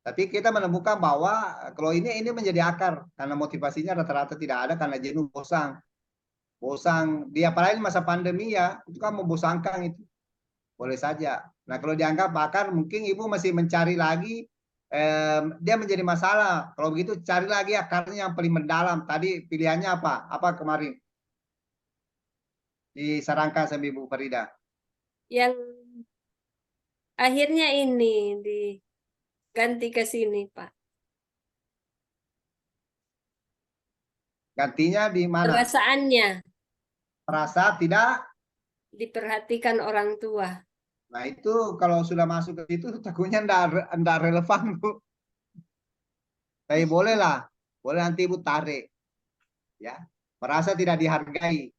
Tapi kita menemukan bahwa kalau ini menjadi akar karena motivasinya rata-rata tidak ada karena jenuh, bosan. Bosan, dia apalagi masa pandemi ya, itu kan membosankan itu. Boleh saja. Nah, kalau dianggap akar mungkin Ibu masih mencari lagi dia menjadi masalah. Kalau begitu cari lagi akarnya yang paling mendalam. Tadi pilihannya apa? Apa kemarin? Disarankan sama Ibu Farida. Yang akhirnya ini diganti ke sini, Pak. Gantinya di mana? Perasaannya Merasa tidak. diperhatikan orang tua. Nah itu kalau sudah masuk ke situ takutnya enggak relevan Bu. Tapi boleh lah. Boleh nanti Ibu tarik. Ya. Merasa tidak dihargai.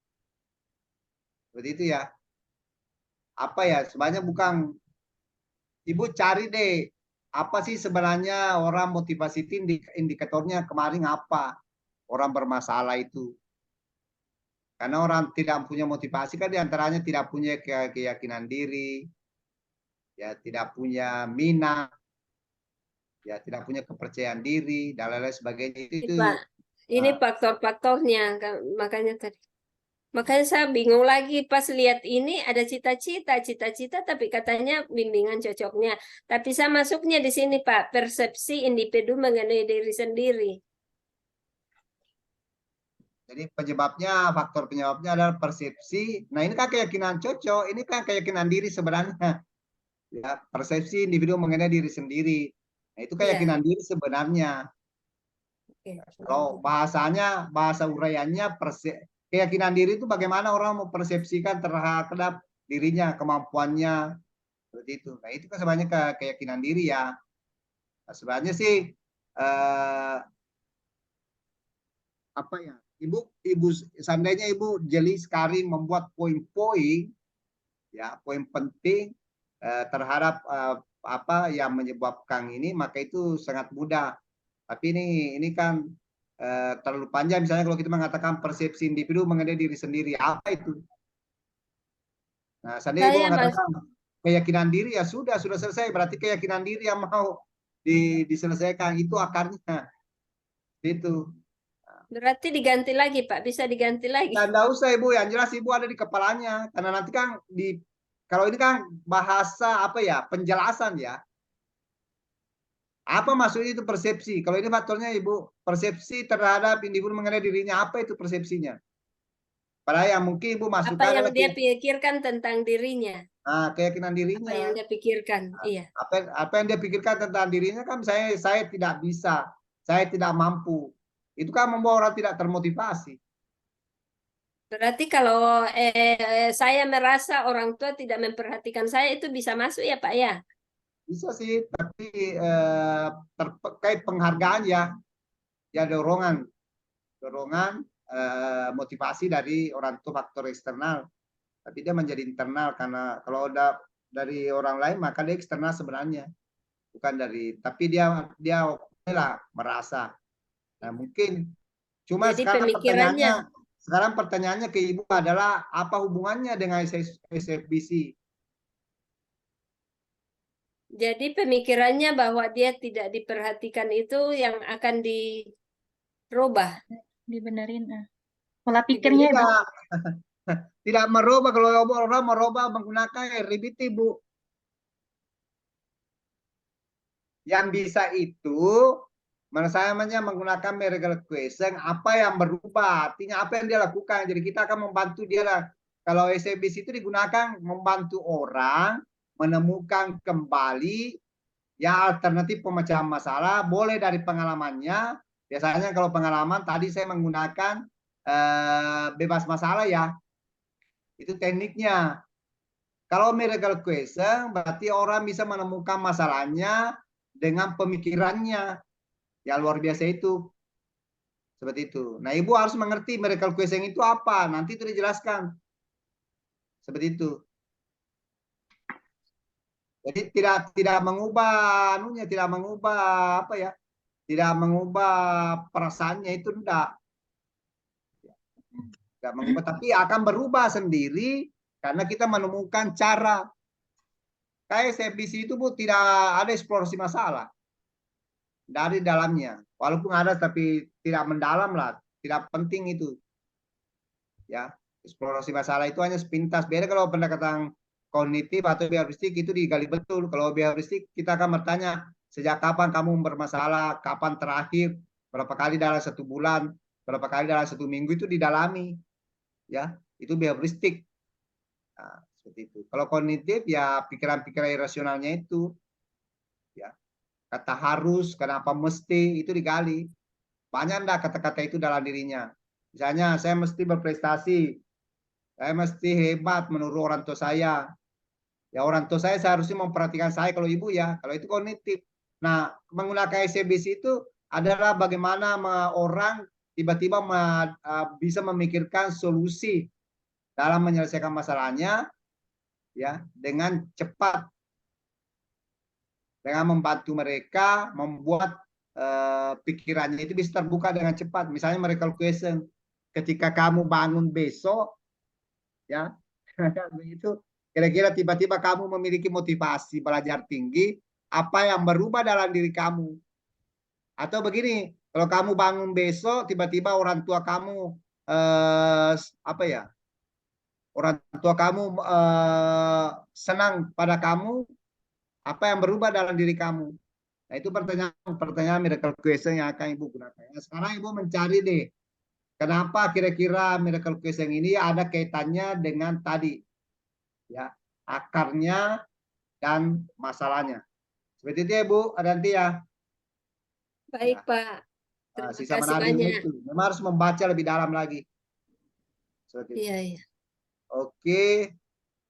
Seperti itu ya. Apa ya? Sebenarnya bukan. Ibu cari deh. Apa sih sebenarnya orang motivasi itu indikatornya kemarin apa? Orang bermasalah itu. Karena orang tidak punya motivasi kan diantaranya tidak punya keyakinan diri, ya tidak punya minat, ya tidak punya kepercayaan diri dan lain-lain sebagainya itu. Pak, ini faktor-faktornya makanya tadi. Makanya saya bingung lagi pas lihat ini ada cita-cita, tapi katanya bimbingan cocoknya. Tapi saya masuknya di sini Pak, persepsi individu mengenai diri sendiri. Jadi faktor penyebabnya adalah persepsi. Nah ini kan keyakinan cocok, ini kan keyakinan diri sebenarnya. Ya, persepsi individu mengenai diri sendiri. Nah itu keyakinan diri sebenarnya. Kalau bahasa uraiannya keyakinan diri itu bagaimana orang mempersepsikan terhadap dirinya, kemampuannya, seperti itu. Nah itu kan sebenarnya keyakinan diri ya. Nah, sebenarnya sih apa ya, ibu seandainya ibu jeli sekali membuat poin-poin, ya poin penting terhadap apa yang menyebabkan ini, maka itu sangat mudah. Tapi ini kan terlalu panjang. Misalnya kalau kita mengatakan persepsi individu mengenai diri sendiri, apa itu? Nah, seandainya ibu mengatakan keyakinan diri, ya sudah selesai. Berarti keyakinan diri yang mau diselesaikan, itu akarnya. Itu. Berarti diganti lagi, Pak. Bisa diganti lagi. Tidak usah Ibu, yang jelas Ibu ada di kepalanya. Karena nanti kan kalau ini kan bahasa apa ya, penjelasan ya. Apa maksudnya itu persepsi? Kalau ini faktornya Ibu, persepsi terhadap individu mengenai dirinya, apa itu persepsinya? Padahal yang mungkin Ibu masukkan apa yang dia pikirkan tentang dirinya. Nah, keyakinan dirinya. Apa yang dia pikirkan, iya. Apa yang dia pikirkan tentang dirinya kan, saya tidak bisa, saya tidak mampu. Itu kan membawa orang tidak termotivasi. Berarti kalau saya merasa orang tua tidak memperhatikan saya, itu bisa masuk ya Pak ya? Bisa sih, tapi terkait penghargaan ya dorongan motivasi dari orang tua, faktor eksternal. Tapi dia menjadi internal, karena kalau udah dari orang lain maka dia eksternal sebenarnya, bukan dari. Tapi dia lah merasa. Nah, mungkin cuma jadi sekarang pertanyaannya ke Ibu adalah apa hubungannya dengan SFBC? Jadi pemikirannya bahwa dia tidak diperhatikan itu yang akan dirubah. Dibenerin. Pola pikirnya Ibu. Tidak merubah. Kalau orang merubah menggunakan RBT Bu. Yang bisa itu menurut saya menggunakan miracle question, apa yang berubah, artinya apa yang dia lakukan. Jadi kita akan membantu dia lah. Kalau SFBC itu digunakan membantu orang menemukan kembali ya alternatif pemecahan masalah, boleh dari pengalamannya. Biasanya kalau pengalaman tadi saya menggunakan bebas masalah ya, itu tekniknya. Kalau miracle question berarti orang bisa menemukan masalahnya dengan pemikirannya. Ya luar biasa itu. Seperti itu. Nah, Ibu harus mengerti miracle question itu apa. Nanti itu dijelaskan. Seperti itu. Jadi tidak mengubah anunya, tidak mengubah apa ya? Tidak mengubah perasaannya, itu enggak. Tidak mengubah, tapi akan berubah sendiri karena kita menemukan cara. Kayak SFBC itu Bu, tidak ada eksplorasi masalah dari dalamnya, walaupun ada tapi tidak mendalam lah, tidak penting itu ya. Eksplorasi masalah itu hanya sepintas. Beda kalau pendekatan kognitif atau behavioristik itu digali betul. Kalau behavioristik kita akan bertanya, sejak kapan kamu bermasalah, kapan terakhir, berapa kali dalam 1 bulan, berapa kali dalam 1 minggu, itu didalami ya. Itu behavioristik. Nah, seperti itu. Kalau kognitif ya pikiran-pikiran irasionalnya itu ya. Kata harus, kenapa mesti, itu digali. Banyak enggak kata-kata itu dalam dirinya. Misalnya, saya mesti berprestasi. Saya mesti hebat menurut orang tua saya. Ya, orang tua saya seharusnya memperhatikan saya kalau Ibu ya. Kalau itu kognitif. Nah, menggunakan SFBC itu adalah bagaimana orang tiba-tiba bisa memikirkan solusi dalam menyelesaikan masalahnya ya dengan cepat. Dengan membantu mereka membuat pikirannya itu bisa terbuka dengan cepat. Misalnya miracle question, ketika kamu bangun besok, ya, itu kira-kira tiba-tiba kamu memiliki motivasi belajar tinggi, apa yang berubah dalam diri kamu? Atau begini, kalau kamu bangun besok, tiba-tiba orang tua kamu apa ya? Orang tua kamu senang pada kamu. Apa yang berubah dalam diri kamu? Nah, itu pertanyaan miracle question yang akan Ibu gunakan. Nah, sekarang Ibu mencari deh, kenapa kira-kira miracle question ini ada kaitannya dengan tadi, ya, akarnya dan masalahnya. Seperti itu ya Bu, nanti ya. Baik Ya. Pak. Terima Sisa kasih menari banyak. itu. Memang harus membaca lebih dalam lagi. Seperti itu. Iya, iya. Oke.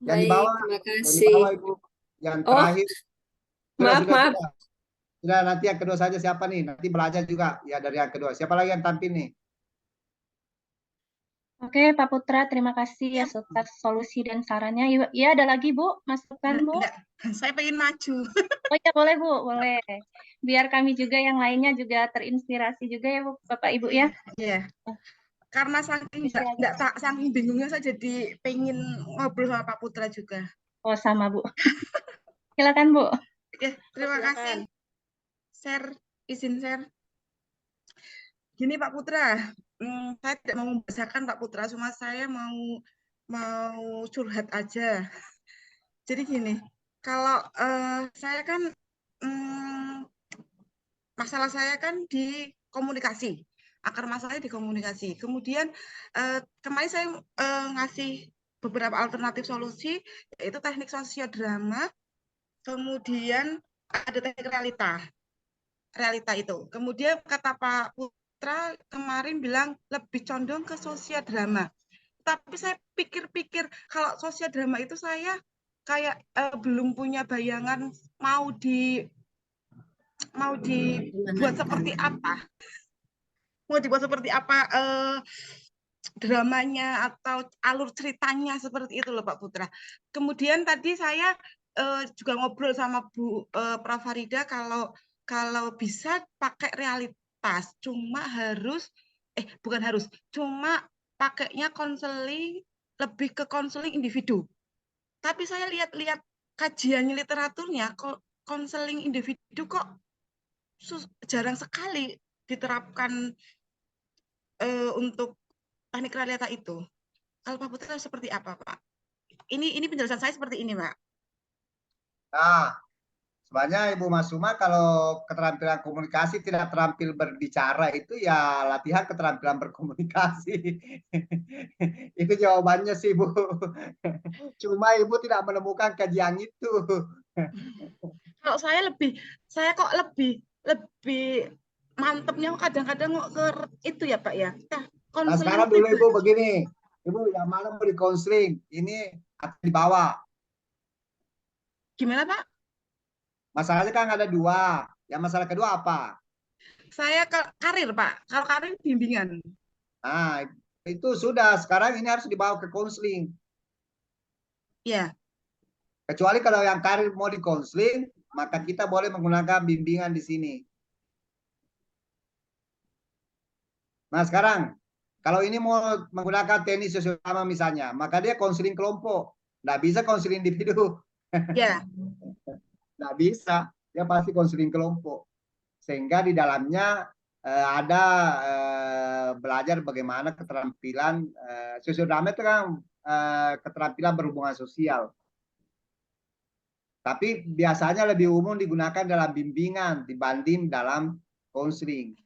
Yang Baik, di bawah, terima yang di kasih. bawah Ibu. Yang terakhir. Maaf. Sudah, nanti yang kedua saja siapa nih? Nanti belajar juga ya dari yang kedua. Siapa lagi yang tampil nih? Oke, Pak Putra, terima kasih atas solusi dan sarannya. Ya, ada lagi, Bu? Masukan, Bu? Enggak, saya pengen maju. Oh ya, boleh, Bu, boleh. Biar kami juga yang lainnya juga terinspirasi juga ya, Bu, Bapak Ibu ya. Iya. Karena saking bingungnya saya jadi pengen ngobrol sama Pak Putra juga. Oh, sama, Bu. Silakan, Bu. Ya, terima kasih. Izin share. Gini Pak Putra, saya tidak mau membesarkan Pak Putra, cuma saya mau curhat aja. Jadi gini, kalau saya kan masalah saya kan di komunikasi, akar masalahnya di komunikasi. Kemudian kemarin saya ngasih beberapa alternatif solusi, yaitu teknik sosiodrama, kemudian ada teknik realita itu. Kemudian kata Pak Putra kemarin bilang lebih condong ke sosiodrama. Tapi saya pikir-pikir kalau sosiodrama itu saya kayak belum punya bayangan mau dibuat seperti apa. Mau dibuat seperti apa dramanya atau alur ceritanya seperti itu loh Pak Putra. Kemudian tadi saya juga ngobrol sama Bu Prof Farida kalau bisa pakai realitas, cuma cuma pakainya konseling, lebih ke konseling individu. Tapi saya lihat kajiannya literaturnya, konseling individu kok jarang sekali diterapkan untuk teknik realita itu. Kalau Pak Putra seperti apa, Pak? Ini penjelasan saya seperti ini, Pak. Nah, sebenarnya Ibu Masuma kalau keterampilan komunikasi tidak terampil berbicara itu ya latihan keterampilan berkomunikasi. Itu jawabannya sih Bu. Cuma Ibu tidak menemukan kajian itu. Kalau saya kok lebih mantepnya kadang-kadang ke itu ya Pak ya. Nah sekarang dulu Ibu begini, Ibu yang mana mau di konseling, ini akan dibawa. Gimana Pak? Masalahnya kan ada dua. Yang masalah kedua apa? Saya ke karir Pak. Kalau karir bimbingan. Nah itu sudah. Sekarang ini harus dibawa ke konseling. Ya. Kecuali kalau yang karir mau di konseling, maka kita boleh menggunakan bimbingan di sini. Nah sekarang, kalau ini mau menggunakan teknik sosiodrama misalnya, maka dia konseling kelompok. Nggak bisa konseling individu. Ya. Nggak bisa, dia pasti konseling kelompok. Sehingga di dalamnya ada belajar bagaimana keterampilan sosiodrama itu kan keterampilan berhubungan sosial. Tapi biasanya lebih umum digunakan dalam bimbingan dibanding dalam konseling.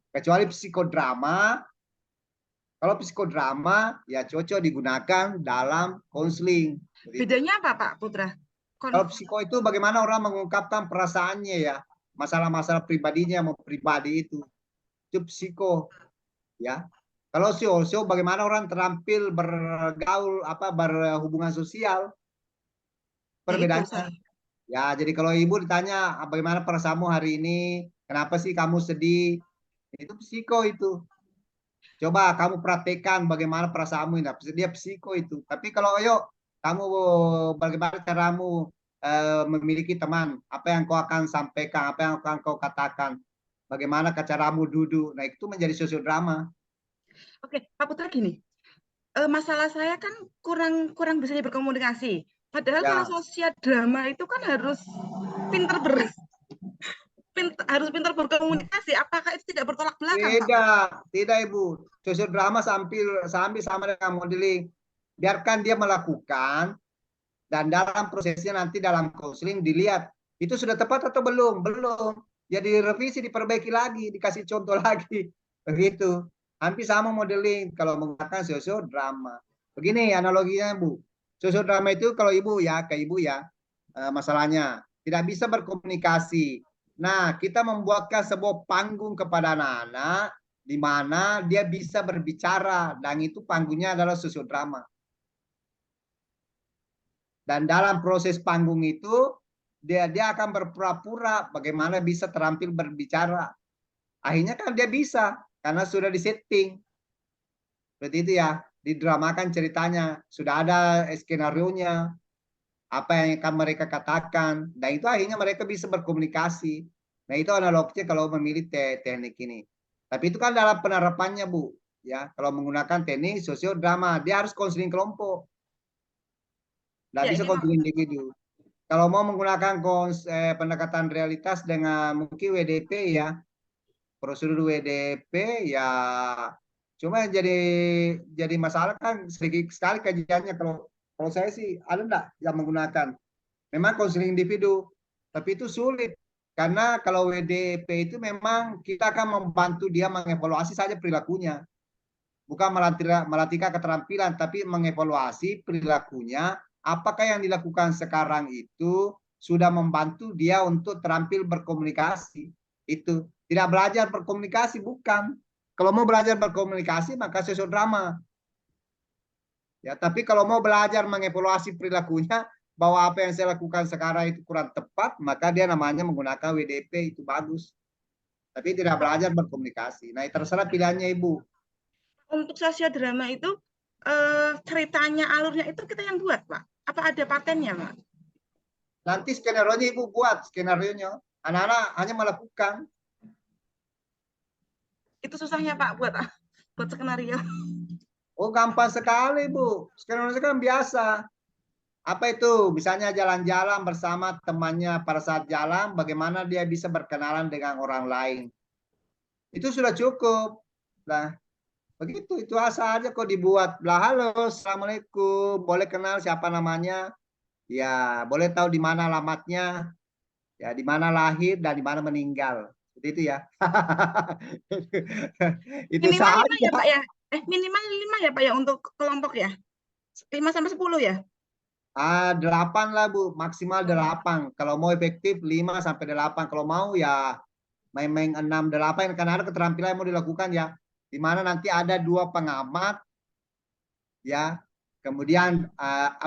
Kecuali psikodrama. Kalau psikodrama ya cocok digunakan dalam konseling. Bedanya apa Pak Putra? Kalau psiko itu bagaimana orang mengungkapkan perasaannya ya, masalah-masalah pribadinya mau pribadi itu psiko ya. Kalau sosio bagaimana orang terampil bergaul berhubungan sosial, perbedaannya. Ya jadi kalau Ibu ditanya bagaimana perasaanmu hari ini, kenapa sih kamu sedih, itu psiko itu. Coba kamu praktekkan bagaimana perasaanmu ini, dia psiko itu. Tapi kalau ayo kamu bagaimana caramu memiliki teman, apa yang kau akan sampaikan, apa yang akan kau katakan, bagaimana caramu duduk, nah itu menjadi sosiodrama. Oke, Pak Putra gini, masalah saya kan kurang bisa berkomunikasi. Padahal ya. kalau sosiodrama itu kan harus pintar berkomunikasi. Apakah itu tidak bertolak belakang? Tidak Ibu. Sosiodrama sambil sama dengan modeling. Biarkan dia melakukan, dan dalam prosesnya nanti dalam konseling dilihat itu sudah tepat atau belum. Ya direvisi, diperbaiki lagi, dikasih contoh lagi. Begitu. Hampir sama modeling kalau menggunakan sosiodrama. Begini analoginya Bu. Sosiodrama itu kalau Ibu ya, masalahnya tidak bisa berkomunikasi. Nah, kita membuatkan sebuah panggung kepada anak-anak di mana dia bisa berbicara, dan itu panggungnya adalah sosiodrama. Dan dalam proses panggung itu dia akan berpura-pura bagaimana bisa terampil berbicara. Akhirnya kan dia bisa karena sudah disetting. Seperti itu ya. didramakan ceritanya, sudah ada skenario-nya, apa yang akan mereka katakan, dan itu akhirnya mereka bisa berkomunikasi. Nah itu analognya kalau memilih teknik ini. Tapi itu kan dalam penerapannya Bu, ya kalau menggunakan teknik sosiodrama dia harus konseling kelompok, nggak Ya, bisa ini konseling individu. Kalau mau menggunakan pendekatan realitas dengan mungkin WDP ya, prosedur WDP ya, cuma jadi masalah kan sedikit sekali kajiannya. Kalau saya sih ada enggak yang menggunakan memang konseling individu, tapi itu sulit karena kalau WDP itu memang kita akan membantu dia mengevaluasi saja perilakunya, bukan melatihkan keterampilan, tapi mengevaluasi perilakunya. Apakah yang dilakukan sekarang itu sudah membantu dia untuk terampil berkomunikasi? Itu tidak belajar berkomunikasi, bukan. Kalau mau belajar berkomunikasi maka sosiodrama. Ya, tapi kalau mau belajar mengevaluasi perilakunya bahwa apa yang saya lakukan sekarang itu kurang tepat, maka dia namanya menggunakan WDP, itu bagus. Tapi tidak belajar berkomunikasi. Nah, terserah pilihannya Ibu. Untuk sosiodrama itu ceritanya, alurnya itu kita yang buat, Pak? Apa ada patennya, Pak? Nanti skenario-nya Ibu buat, skenario-nya. Anak-anak hanya melakukan. Itu susahnya, Pak, buat skenario. Oh, gampang sekali, Bu. Skenario kan biasa. Apa itu? Misalnya jalan-jalan bersama temannya, pada saat jalan, bagaimana dia bisa berkenalan dengan orang lain. Itu sudah cukup. Nah, begitu, itu asal aja kok dibuat. Lah, halo, assalamualaikum, boleh kenal siapa namanya? Ya, boleh tahu di mana alamatnya, ya di mana lahir dan di mana meninggal. Seperti itu ya. Itu Minimal 5 saja. ya, Pak ya? Minimal 5 ya, Pak ya, untuk kelompok ya? 5 sampai 10 ya? 8 lah Bu, maksimal 8. Kalau mau efektif 5 sampai 8. Kalau mau ya main-main 6, 8. Karena ada keterampilan yang mau dilakukan ya. Di mana nanti ada 2 pengamat, ya. Kemudian 4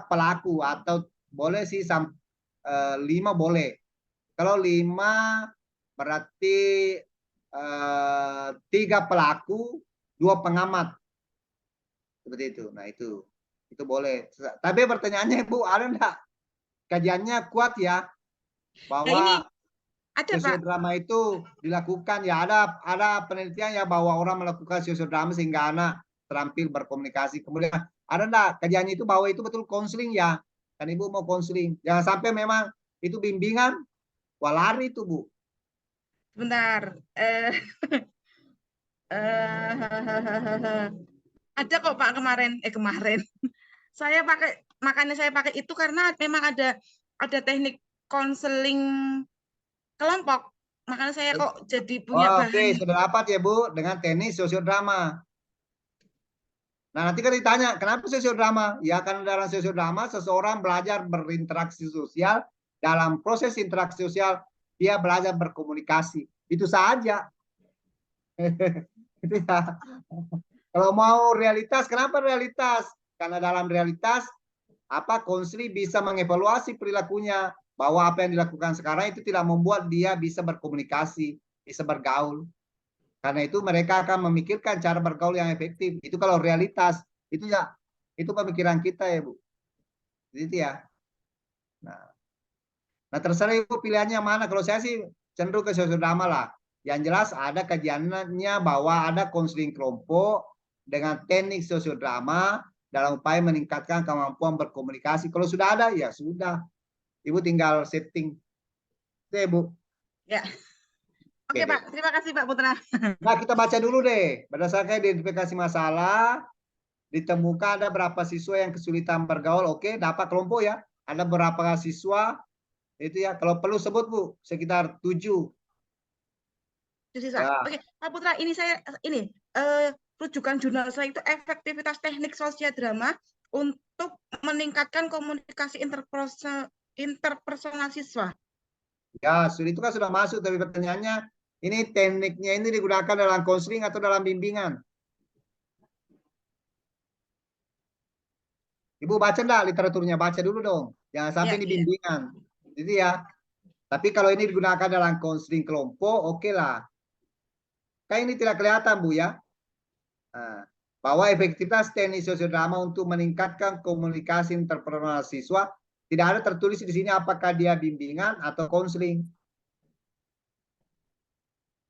pelaku atau boleh sih 5 boleh. Kalau 5 berarti 3 pelaku, 2 pengamat. Seperti itu. Nah itu boleh. Tapi pertanyaannya Bu, ada enggak kajiannya kuat ya bahwa sosiodrama itu dilakukan ya, ada penelitian ya bahwa orang melakukan sosiodrama sehingga anak terampil berkomunikasi. Kemudian ada enggak kajiannya itu bahwa itu betul konseling ya, kan Ibu mau konseling, jangan sampai memang itu bimbingan, wah lari itu Bu. Bentar, ada kok Pak kemarin makanya saya pakai itu karena memang ada teknik konseling kelompok, makanya saya kok jadi punya bahan. Oke, sudah dapat ya Bu dengan teknik sosiodrama. Nah nanti kan ditanya kenapa sosiodrama? Ya karena dalam sosiodrama seseorang belajar berinteraksi sosial, dalam proses interaksi sosial dia belajar berkomunikasi, itu saja. Itu ya. Kalau mau realitas, kenapa realitas? Karena dalam realitas konseling bisa mengevaluasi perilakunya, bahwa apa yang dilakukan sekarang itu tidak membuat dia bisa berkomunikasi, bisa bergaul. Karena itu mereka akan memikirkan cara bergaul yang efektif. Itu kalau realitas, itu ya, itu pemikiran kita ya Bu. Jadi ya. Nah terserah Ibu pilihannya mana. Kalau saya sih cenderung ke sosiodrama lah. Yang jelas ada kajiannya bahwa ada konseling kelompok dengan teknik sosiodrama dalam upaya meningkatkan kemampuan berkomunikasi. Kalau sudah ada, ya sudah. Ibu tinggal setting. Oke, Bu. Ya. Oke, Pak. Terima kasih, Pak Putra. Nah, kita baca dulu deh. Berdasarkan identifikasi masalah, ditemukan ada berapa siswa yang kesulitan bergaul. Oke, dapat kelompok ya. Ada berapa siswa. Itu ya. Kalau perlu sebut, Bu. Sekitar 7. Ya. Oke, Pak Putra, ini rujukan jurnal saya itu efektivitas teknik sosiodrama untuk meningkatkan komunikasi interpersonal siswa. Ya, itu kan sudah masuk, tapi pertanyaannya ini tekniknya ini digunakan dalam konseling atau dalam bimbingan? Ibu baca enggak literaturnya? Baca dulu dong. Jangan sampai ini bimbingan. Jadi ya. Tapi kalau ini digunakan dalam konseling kelompok, oke lah. Kan ini tidak kelihatan Bu ya. Nah, bahwa efektivitas teknik sosiodrama untuk meningkatkan komunikasi interpersonal siswa tidak ada tertulis di sini apakah dia bimbingan atau konseling.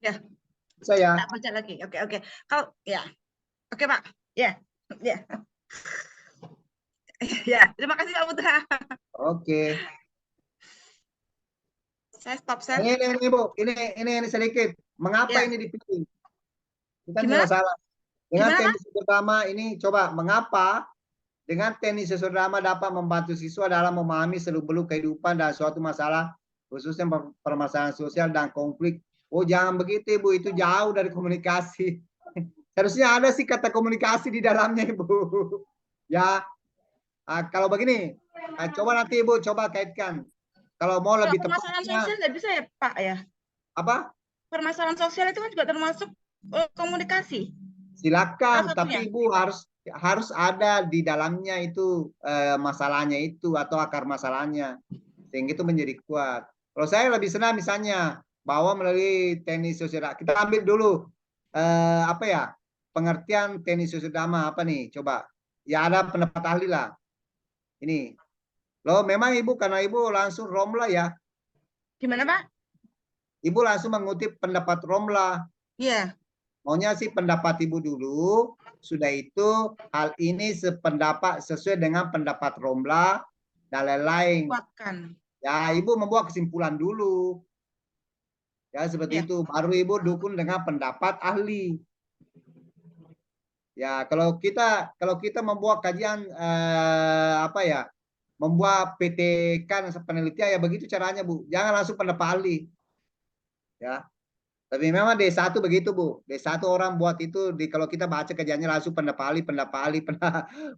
Ya. Saya. Tak baca lagi. Oke, oke. Kalau ya. Oke, Pak. Ya. Ya. Ya, terima kasih Pak Putra. Oke. Saya stop share. Ini Bu, ini sedikit. Mengapa ini dipilih? Kita tidak salah. Dengan teknik sosiodrama ini coba mengapa dengan teknik sosiodrama dapat membantu siswa dalam memahami seluk-beluk kehidupan dan suatu masalah khususnya permasalahan sosial dan konflik. Oh, jangan begitu Ibu, itu jauh dari komunikasi. Harusnya ada sih kata komunikasi di dalamnya Ibu. Ya, kalau begini, coba nanti Ibu coba kaitkan. Kalau mau lebih tepat. Permasalahan sosial nggak bisa ya Pak ya? Apa? Permasalahan sosial itu kan juga termasuk komunikasi. Silakan, tapi Ibu harus ada di dalamnya itu masalahnya itu atau akar masalahnya, sehingga itu menjadi kuat. Kalau saya lebih senang misalnya bahwa melalui teknik sosiodrama kita ambil dulu apa ya, pengertian teknik sosiodrama apa nih, coba ya ada pendapat ahli lah ini loh. Memang Ibu karena Ibu langsung Romla ya, gimana Pak? Ibu langsung mengutip pendapat Romla. Iya. Maunya sih pendapat Ibu dulu, sudah itu hal ini sependapat sesuai dengan pendapat Romla dan lain-lain. Ya, Ibu membuat kesimpulan dulu. Ya, seperti itu. Baru Ibu dukung dengan pendapat ahli. Ya, kalau kita membuat kajian apa ya? Membuat PTK penelitian ya begitu caranya, Bu. Jangan langsung pendapat ahli. Ya. Tapi memang D1 begitu Bu, D1 orang buat itu kalau kita baca kajiannya langsung pendapat ahli.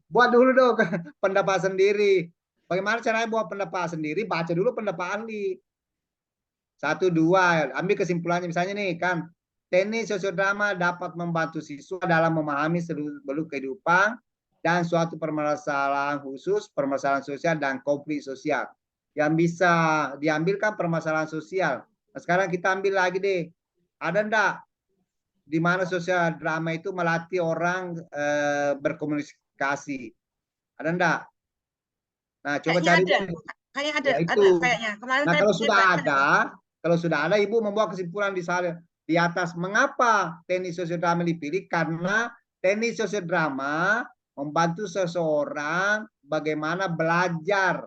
Buat dulu dong pendapat sendiri. Bagaimana caranya buat pendapat sendiri? Baca dulu pendapat ahli. 1, 2, ambil kesimpulannya misalnya nih kan, teknik sosiodrama dapat membantu siswa dalam memahami seluk-beluk kehidupan dan suatu permasalahan khusus, permasalahan sosial dan konflik sosial. Yang bisa diambilkan permasalahan sosial. Nah, sekarang kita ambil lagi deh. Ada enggak di mana sosial drama itu melatih orang berkomunikasi? Ada enggak? Nah, coba cari. Kayaknya ada, ya, ada kayaknya. Kemarin nah, kalau sudah ada, Ibu membuat kesimpulan di atas mengapa teknik sosiodrama dipilih, karena teknik sosiodrama membantu seseorang bagaimana belajar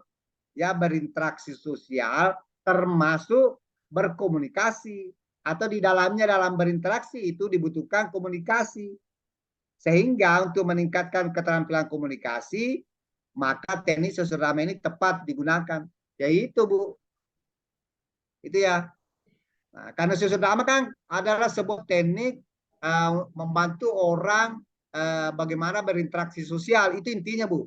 ya berinteraksi sosial termasuk berkomunikasi. Atau di dalamnya dalam berinteraksi itu dibutuhkan komunikasi. Sehingga untuk meningkatkan keterampilan komunikasi, maka teknik sosiodrama ini tepat digunakan. Yaitu Bu. Itu ya. Nah, karena sosiodrama kan adalah sebuah teknik membantu orang bagaimana berinteraksi sosial. Itu intinya Bu.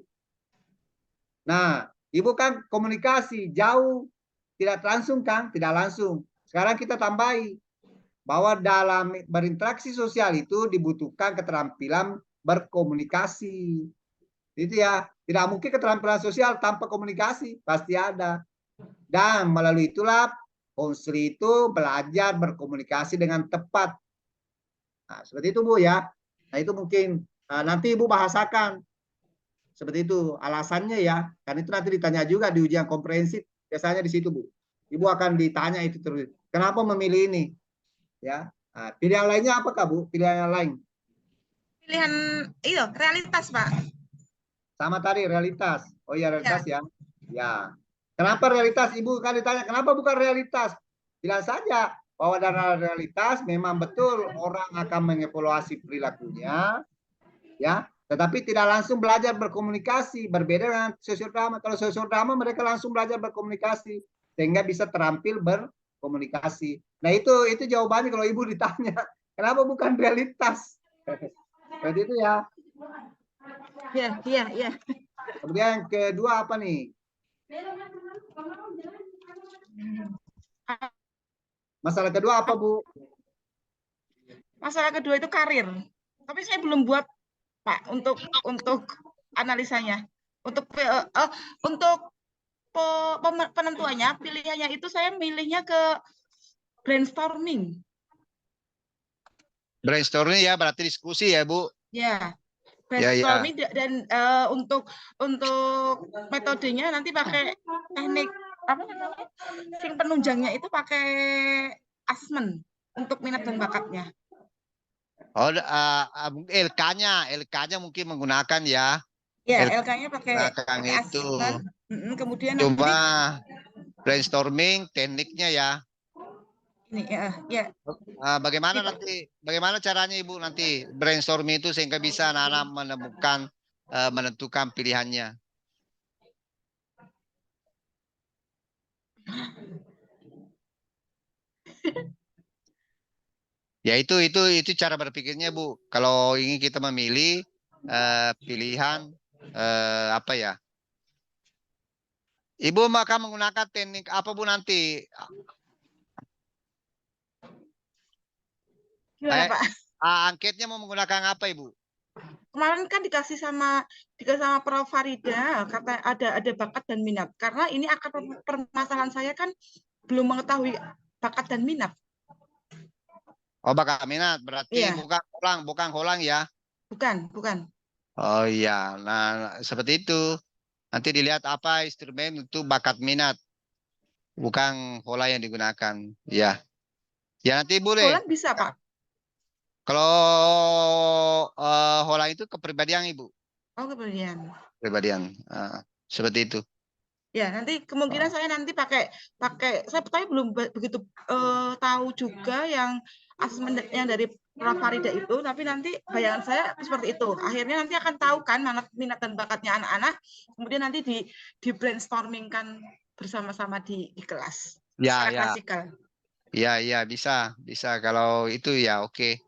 Nah, Ibu kan komunikasi jauh. Tidak langsung kan? Tidak langsung. Sekarang kita tambahi bahwa dalam berinteraksi sosial itu dibutuhkan keterampilan berkomunikasi. Itu ya, tidak mungkin keterampilan sosial tanpa komunikasi, pasti ada. Dan melalui itulah konseling itu belajar berkomunikasi dengan tepat. Nah, seperti itu Bu ya. Nah, itu mungkin nanti Ibu bahasakan. Seperti itu alasannya ya. Kan itu nanti ditanya juga di ujian komprehensif, biasanya di situ Bu. Ibu akan ditanya itu terus. Kenapa memilih ini? Ya, nah, pilihan lainnya apakah Bu? Pilihan yang lain? Pilihan itu realitas Pak. Sama tadi realitas. Oh iya realitas ya. Ya. Kenapa realitas? Ibu kan ditanya kenapa bukan realitas? Bilang saja bahwa dalam realitas memang betul orang akan mengevaluasi perilakunya, ya. Tetapi tidak langsung belajar berkomunikasi. Berbeda dengan sosiodrama. Kalau sosiodrama mereka langsung belajar berkomunikasi sehingga bisa terampil berkomunikasi. Nah itu jawabannya kalau Ibu ditanya kenapa bukan realitas. Seperti itu ya. Iya. Kemudian yang kedua apa nih? Masalah kedua apa Bu? Masalah kedua itu karir. Tapi saya belum buat Pak untuk analisanya. Untuk penentuannya, pilihannya itu saya milihnya ke brainstorming. Brainstorming ya berarti diskusi ya Bu? Ya. brainstorming dan untuk metodenya nanti pakai teknik apa namanya? Sing penunjangnya itu pakai asesmen untuk minat dan bakatnya. Oh, LK-nya mungkin menggunakan ya. Ya, LK-nya pakai Belakang itu. asesmen. Kemudian Coba nanti brainstorming tekniknya ya. ini ya. Bagaimana caranya Ibu nanti brainstorming itu sehingga bisa anak-anak menentukan pilihannya. Ya itu cara berpikirnya Bu. Kalau ingin kita memilih pilihan apa ya? Ibu akan menggunakan teknik apa Bu nanti? Gimana Pak? Angketnya mau menggunakan apa Ibu? Kemarin kan dikasih sama Prof Farida, kata ada bakat dan minat. Karena ini akar permasalahan saya kan belum mengetahui bakat dan minat. Oh, bakat minat berarti bukan holang ya? Bukan. Oh iya, nah seperti itu. Nanti dilihat apa instrumen untuk bakat minat, bukan holang yang digunakan. Ya, ya nanti boleh. Holang bisa Pak. Kalau holang itu kepribadian Ibu. Oh kepribadian. Kepribadian, seperti itu. Ya nanti kemungkinan saya nanti pakai saya belum begitu tahu juga yang asesmen yang dari Prof Farida itu, tapi nanti bayangan saya seperti itu. Akhirnya nanti akan tahu kan minat dan bakatnya anak-anak, kemudian nanti di brainstormingkan bersama-sama di kelas. Ya. Klasikal. Ya bisa kalau itu ya oke.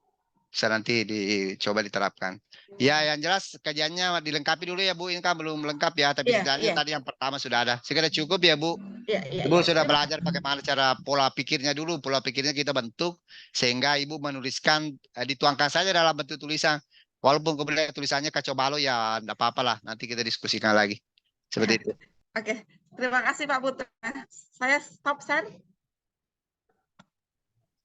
Bisa nanti dicoba diterapkan. Ya, yang jelas kajiannya dilengkapi dulu ya Bu. Ini kan belum lengkap ya, tapi setidaknya tadi yang pertama sudah ada. Segera cukup ya Bu. Ibu sudah belajar bagaimana cara pola pikirnya dulu. Pola pikirnya kita bentuk sehingga Ibu menuliskan, dituangkan saja dalam bentuk tulisan. Walaupun kemudian tulisannya kacau balau ya enggak apa-apa lah. Nanti kita diskusikan lagi. Seperti itu. Oke, terima kasih Pak Putra. Saya stop share.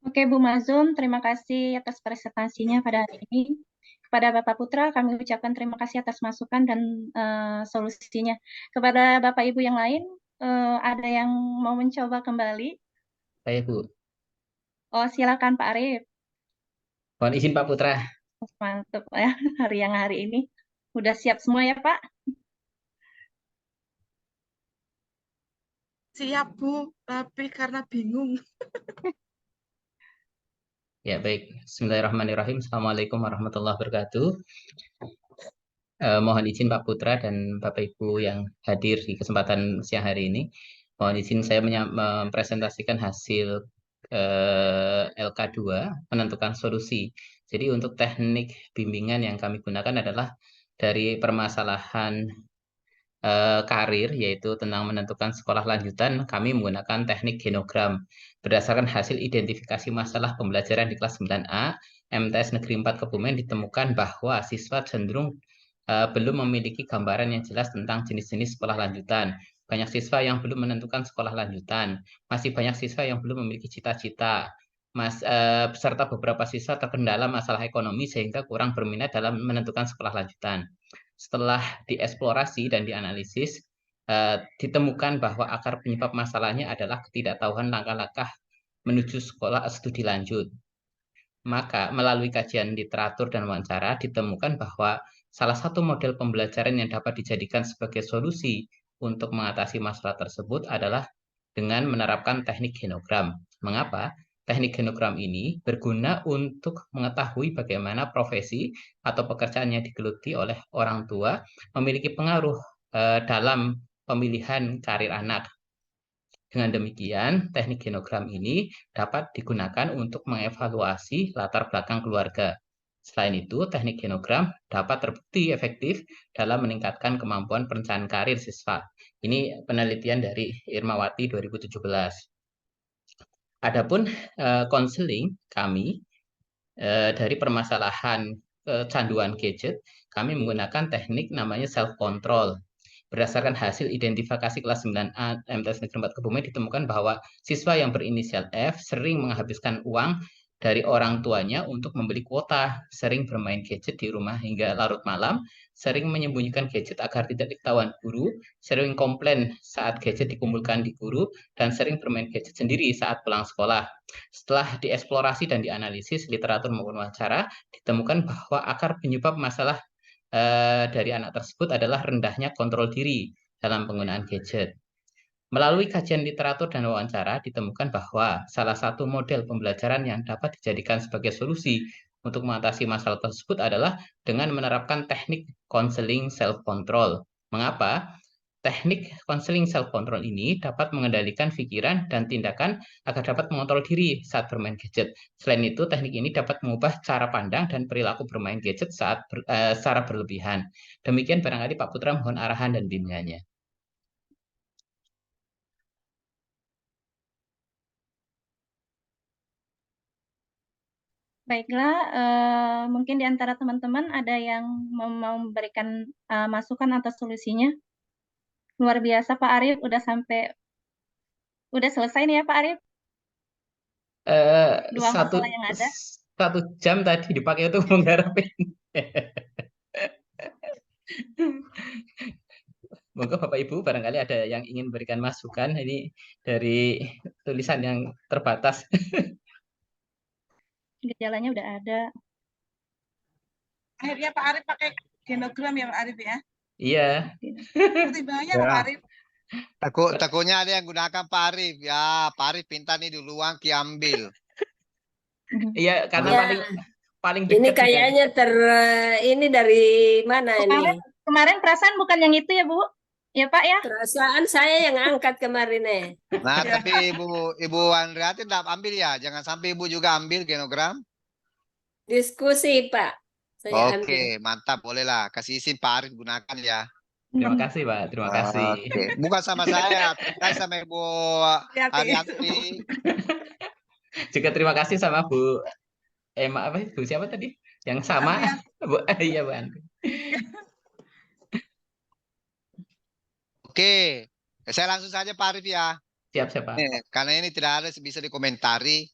Oke, Bu Mazum, terima kasih atas presentasinya pada hari ini. Kepada Bapak Putra, kami ucapkan terima kasih atas masukan dan solusinya. Kepada Bapak Ibu yang lain, ada yang mau mencoba kembali? Saya Bu. Oh, silakan Pak Arif. Mohon izin Pak Putra. Mantap ya, hari ini. Udah siap semua ya Pak? Siap Bu, tapi karena bingung. Ya baik, Bismillahirrahmanirrahim. Assalamualaikum warahmatullahi wabarakatuh. Mohon izin Pak Putra dan Bapak Ibu yang hadir di kesempatan siang hari ini. Mohon izin saya mempresentasikan hasil LK2 menentukan solusi. Jadi untuk teknik bimbingan yang kami gunakan adalah dari permasalahan karir, yaitu tentang menentukan sekolah lanjutan, kami menggunakan teknik genogram. Berdasarkan hasil identifikasi masalah pembelajaran di kelas 9A, MTS Negeri 4 Kebumen ditemukan bahwa siswa cenderung belum memiliki gambaran yang jelas tentang jenis-jenis sekolah lanjutan. Banyak siswa yang belum menentukan sekolah lanjutan. Masih banyak siswa yang belum memiliki cita-cita. Beserta beberapa siswa terkendala masalah ekonomi sehingga kurang berminat dalam menentukan sekolah lanjutan. Setelah dieksplorasi dan dianalisis, ditemukan bahwa akar penyebab masalahnya adalah ketidaktahuan langkah-langkah menuju sekolah studi lanjut. Maka melalui kajian literatur dan wawancara ditemukan bahwa salah satu model pembelajaran yang dapat dijadikan sebagai solusi untuk mengatasi masalah tersebut adalah dengan menerapkan teknik genogram. Mengapa? Teknik genogram ini berguna untuk mengetahui bagaimana profesi atau pekerjaan yang digeluti oleh orang tua memiliki pengaruh dalam pemilihan karir anak. Dengan demikian, teknik genogram ini dapat digunakan untuk mengevaluasi latar belakang keluarga. Selain itu, teknik genogram dapat terbukti efektif dalam meningkatkan kemampuan perencanaan karir siswa. Ini penelitian dari Irmawati 2017. Adapun konseling kami dari permasalahan kecanduan gadget, kami menggunakan teknik namanya self-control. Berdasarkan hasil identifikasi kelas 9A MTS Negeri 4 Kebumen ditemukan bahwa siswa yang berinisial F sering menghabiskan uang dari orang tuanya untuk membeli kuota, sering bermain gadget di rumah hingga larut malam, sering menyembunyikan gadget agar tidak diketahuan guru, sering komplain saat gadget dikumpulkan di guru, dan sering bermain gadget sendiri saat pulang sekolah. Setelah dieksplorasi dan dianalisis literatur maupun wawancara, ditemukan bahwa akar penyebab masalah dari anak tersebut adalah rendahnya kontrol diri dalam penggunaan gadget. Melalui kajian literatur dan wawancara, ditemukan bahwa salah satu model pembelajaran yang dapat dijadikan sebagai solusi untuk mengatasi masalah tersebut adalah dengan menerapkan teknik counseling self-control. Mengapa? Teknik counseling self-control ini dapat mengendalikan pikiran dan tindakan agar dapat mengontrol diri saat bermain gadget. Selain itu, teknik ini dapat mengubah cara pandang dan perilaku bermain gadget secara berlebihan. Demikian barangkali Pak Putra, mohon arahan dan bimbingannya. Baiklah, mungkin di antara teman-teman ada yang mau memberikan masukan atau solusinya. Luar biasa Pak Arif, udah selesai nih ya Pak Arif, dua masalah yang ada. 1 jam tadi dipakai untuk menggarapin. Monggo Bapak Ibu, barangkali ada yang ingin berikan masukan ini dari tulisan yang terbatas. Gejalanya udah ada. Akhirnya Pak Arif pakai genogram ya Pak Arif ya? Iya. Pertimbangannya Pak Arif. Takutnya ada yang gunakan Pak Arif. Ya, Pak Arif pintar nih dulu uang diambil. Iya, karena paling ini dekat kayaknya ini dari mana ini? Kemarin perasaan bukan yang itu ya Bu? Ya Pak ya? Perasaan saya yang angkat kemarin Nah, tapi Ibu Andriati tidak ambil ya. Jangan sampai Ibu juga ambil genogram. Diskusi Pak. Saya Oke, mantap, bolehlah. Kasih izin Pak Arif gunakan ya. Terima kasih Pak, terima kasih. Oke, bukan sama saya, terima sama Ibu Arianti. Juga terima kasih sama Bu Emma, Bu siapa tadi? Yang sama, Bu, iya Bu Andri. Oke, saya langsung saja Pak Arif ya. Siap Pak. Karena ini tidak ada bisa dikomentari.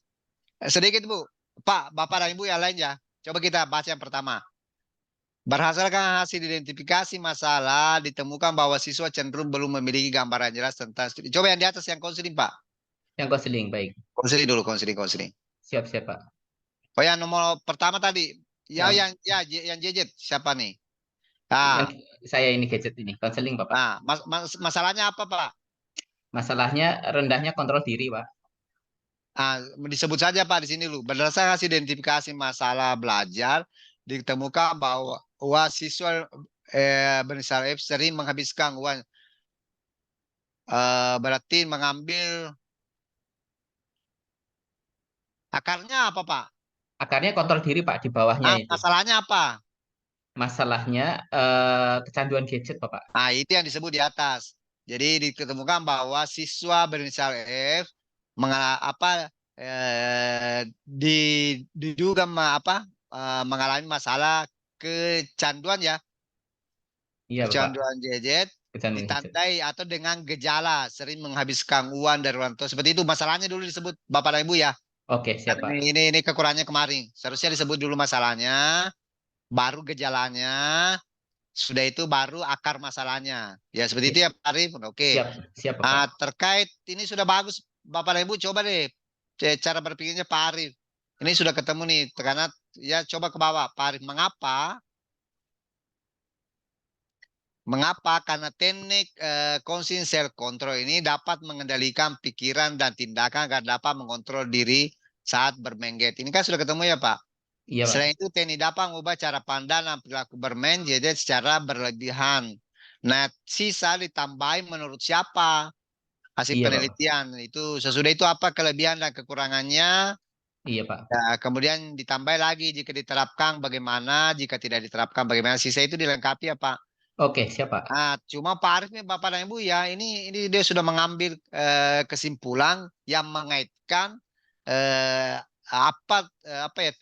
Sedikit Bu, Pak, Bapak dan Ibu yang lain ya. Coba kita bahas yang pertama. Berdasarkan hasil identifikasi masalah, ditemukan bahwa siswa cenderung belum memiliki gambaran jelas tentang studi. Coba yang di atas yang konseling, Pak. Yang konseling, baik. Konseling dulu, konseling. Siap, Pak. Oh, yang nomor pertama tadi. Yang gadget siapa nih? Nah, saya ini gadget ini, konseling, Bapak. Nah, masalahnya apa, Pak? Masalahnya rendahnya kontrol diri, Pak. Disebut saja Pak di sini lu. Berdasarkan hasil identifikasi masalah belajar, ditemukan bahwa siswa berinisial F sering menghabiskan uang. Berarti mengambil. Akarnya apa Pak? Akarnya kontrol diri Pak, di bawahnya itu. Masalahnya apa? Masalahnya kecanduan gadget Bapak. Itu yang disebut di atas. Jadi ditemukan bahwa siswa berinisial F diduga mengalami masalah kecanduan ya. Iya, kecanduan gadget ditandai atau dengan gejala sering menghabiskan uang dari orang tua. Seperti itu masalahnya dulu disebut Bapak dan Ibu ya. Oke, siap Pak. Ini kekurangannya kemarin. Seharusnya disebut dulu masalahnya, baru gejalanya, sudah itu baru akar masalahnya. Ya seperti itu ya Pak Arif. Oke. Siap Pak. Terkait ini sudah bagus Bapak dan Ibu, coba deh cara berpikirnya Pak Arif. Ini sudah ketemu nih, karena ya coba ke bawah Pak Arif. Mengapa? Karena teknik counseling self control ini dapat mengendalikan pikiran dan tindakan agar dapat mengontrol diri saat bermain gadget. Ini kan sudah ketemu ya Pak? Iya, Pak. Selain itu teknik dapat mengubah cara pandang dan perilaku bermain gadget secara berlebihan. Nah, sisa ditambahin menurut siapa? Hasil penelitian itu. Sesudah itu apa kelebihan dan kekurangannya? Iya Pak. Ya, kemudian ditambah lagi jika diterapkan bagaimana, jika tidak diterapkan bagaimana. Sisa itu dilengkapi ya Pak? Oke, siap Pak. Cuma Pak Arif nih Bapak dan Ibu ya, ini dia sudah mengambil kesimpulan yang mengaitkan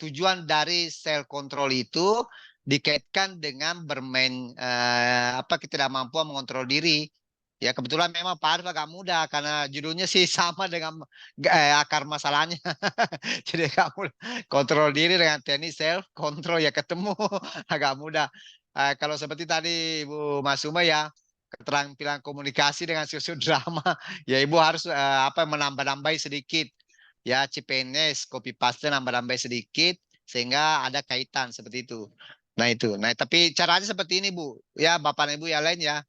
tujuan dari self control itu dikaitkan dengan bermain ketidakmampuan mengontrol diri. Ya kebetulan memang Pak Arif agak muda karena judulnya sih sama dengan akar masalahnya. Jadi kamu kontrol diri dengan teknik self kontrol ya ketemu agak mudah. Kalau seperti tadi Ibu Masuma ya keterampilan komunikasi dengan sosiodrama ya Ibu harus menambah-nambahi sedikit ya CPNS copy paste nambah-nambahi sedikit sehingga ada kaitan seperti itu. Nah itu. Nah tapi caranya seperti ini Bu. Ya Bapak Ibu yang lain ya.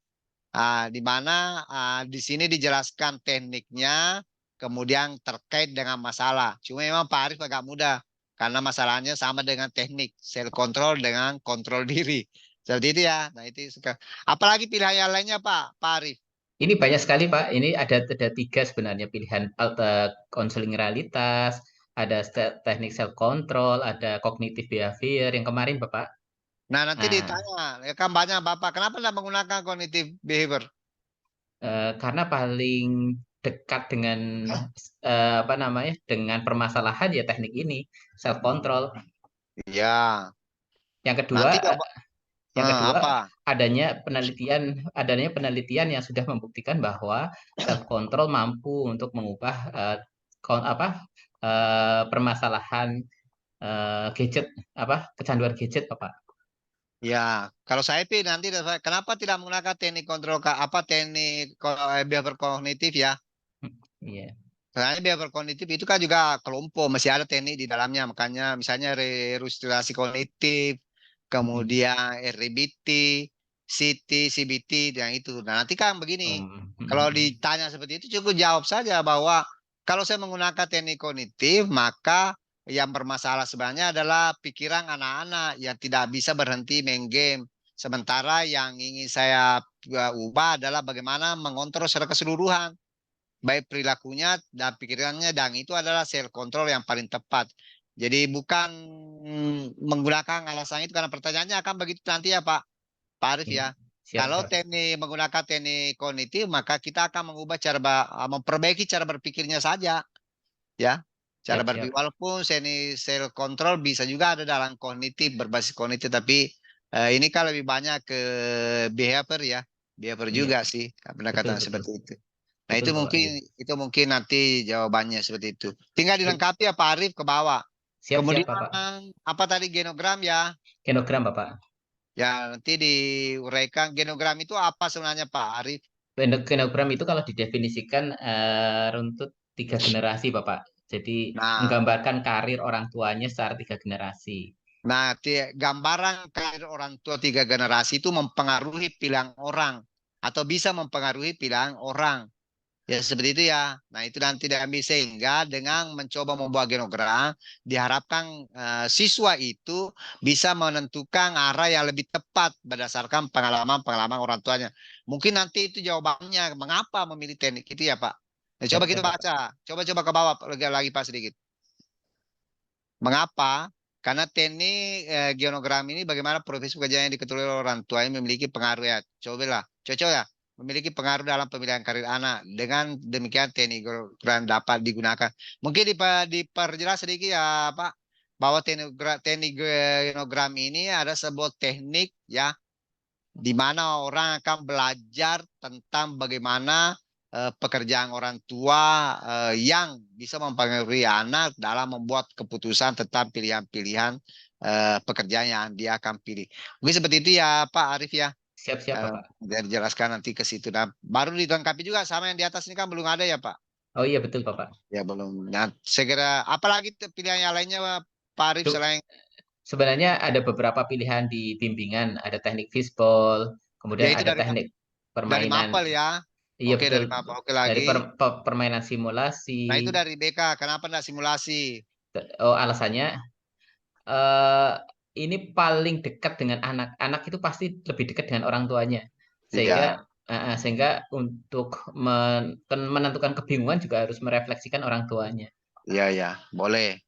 Di mana di sini dijelaskan tekniknya, kemudian terkait dengan masalah. Cuma memang Pak Arif agak mudah karena masalahnya sama dengan teknik self control dengan kontrol diri. Seperti itu ya. Nah itu suka. Apalagi pilihan yang lainnya Pak Arif? Ini banyak sekali Pak. Ini ada 3 sebenarnya pilihan konseling realitas, ada teknik self control, ada cognitive behavior yang kemarin Bapak. Nah nanti Nah, ditanya, ya kan banyak Bapak, kenapa tidak menggunakan cognitive behavior? karena paling dekat dengan dengan permasalahan ya teknik ini self control. Ya. Yang kedua, Nanti coba. Apa? adanya penelitian yang sudah membuktikan bahwa self control mampu untuk mengubah permasalahan gadget kecanduan gadget Bapak. Ya, kalau saya sih nanti kenapa tidak menggunakan teknik kontrol teknik behavior kognitif ya? Iya. Karena behavior kognitif itu kan juga kelompok, masih ada teknik di dalamnya. Makanya misalnya restrukturisasi kognitif, kemudian RBT, CT, CBT, dan itu. Nah nanti kan begini, kalau ditanya seperti itu cukup jawab saja bahwa kalau saya menggunakan teknik kognitif, maka yang bermasalah sebenarnya adalah pikiran anak-anak yang tidak bisa berhenti main game. Sementara yang ingin saya ubah adalah bagaimana mengontrol secara keseluruhan. Baik perilakunya dan pikirannya, dan itu adalah self control yang paling tepat. Jadi bukan menggunakan alasan itu karena pertanyaannya akan begitu nanti ya Pak Arif ya. Kalau menggunakan teknik kognitif maka kita akan mengubah memperbaiki cara berpikirnya saja ya. Cara berpikir walaupun self control bisa juga ada dalam kognitif berbasis kognitif, tapi ini kan lebih banyak ke behavior ya. Behavior juga sih pendekatan seperti itu. Nah itu mungkin nanti jawabannya seperti itu. Tinggal dilengkapi ya Pak Arif ke bawah. Kemudian apa tadi genogram ya? Genogram Bapak. Ya nanti diuraikan genogram itu apa sebenarnya Pak Arif? Genogram itu kalau didefinisikan runtut 3 generasi Bapak. Jadi menggambarkan karir orang tuanya secara 3 generasi. Nah, gambaran karir orang tua 3 generasi itu mempengaruhi pilihan orang atau bisa mempengaruhi pilihan orang. Ya seperti itu ya. Nah itu nanti diambil sehingga dengan mencoba membuat genogram diharapkan siswa itu bisa menentukan arah yang lebih tepat berdasarkan pengalaman orang tuanya. Mungkin nanti itu jawabannya mengapa memilih teknik itu ya Pak. Nah, coba kita baca. Coba ke bawah lagi Pak sedikit. Mengapa? Karena teknik genogram ini bagaimana profesi pekerjaan yang diketuai oleh orang tua yang memiliki pengaruh ya. Coba ya. Memiliki pengaruh dalam pemilihan karir anak. Dengan demikian teknik genogram dapat digunakan. Mungkin diperjelas sedikit ya Pak, bahwa teknik genogram ini ada sebuah teknik ya, di mana orang akan belajar tentang bagaimana pekerjaan orang tua yang bisa mempengaruhi anak dalam membuat keputusan tentang pilihan-pilihan pekerjaan yang dia akan pilih. Mungkin seperti itu ya Pak Arif ya. Siap Pak. Dijelaskan nanti ke situ. Nah, baru dilengkapi juga sama yang di atas ini kan belum ada ya Pak? Oh iya betul Bapak. Ya belum. Nah, segera apalagi pilihan yang lainnya Pak Arif selain? Sebenarnya ada beberapa pilihan di bimbingan. Ada teknik fishbowl, kemudian ada teknik permainan. Dari MAPEL ya? Iya Oke, betul. dari MAPEL. Oke lagi. Dari permainan simulasi. Nah itu dari BK. Kenapa enggak simulasi? Oh alasannya ini paling dekat dengan anak. Anak itu pasti lebih dekat dengan orang tuanya. Sehingga untuk menentukan kebingungan juga harus merefleksikan orang tuanya. Iya, boleh.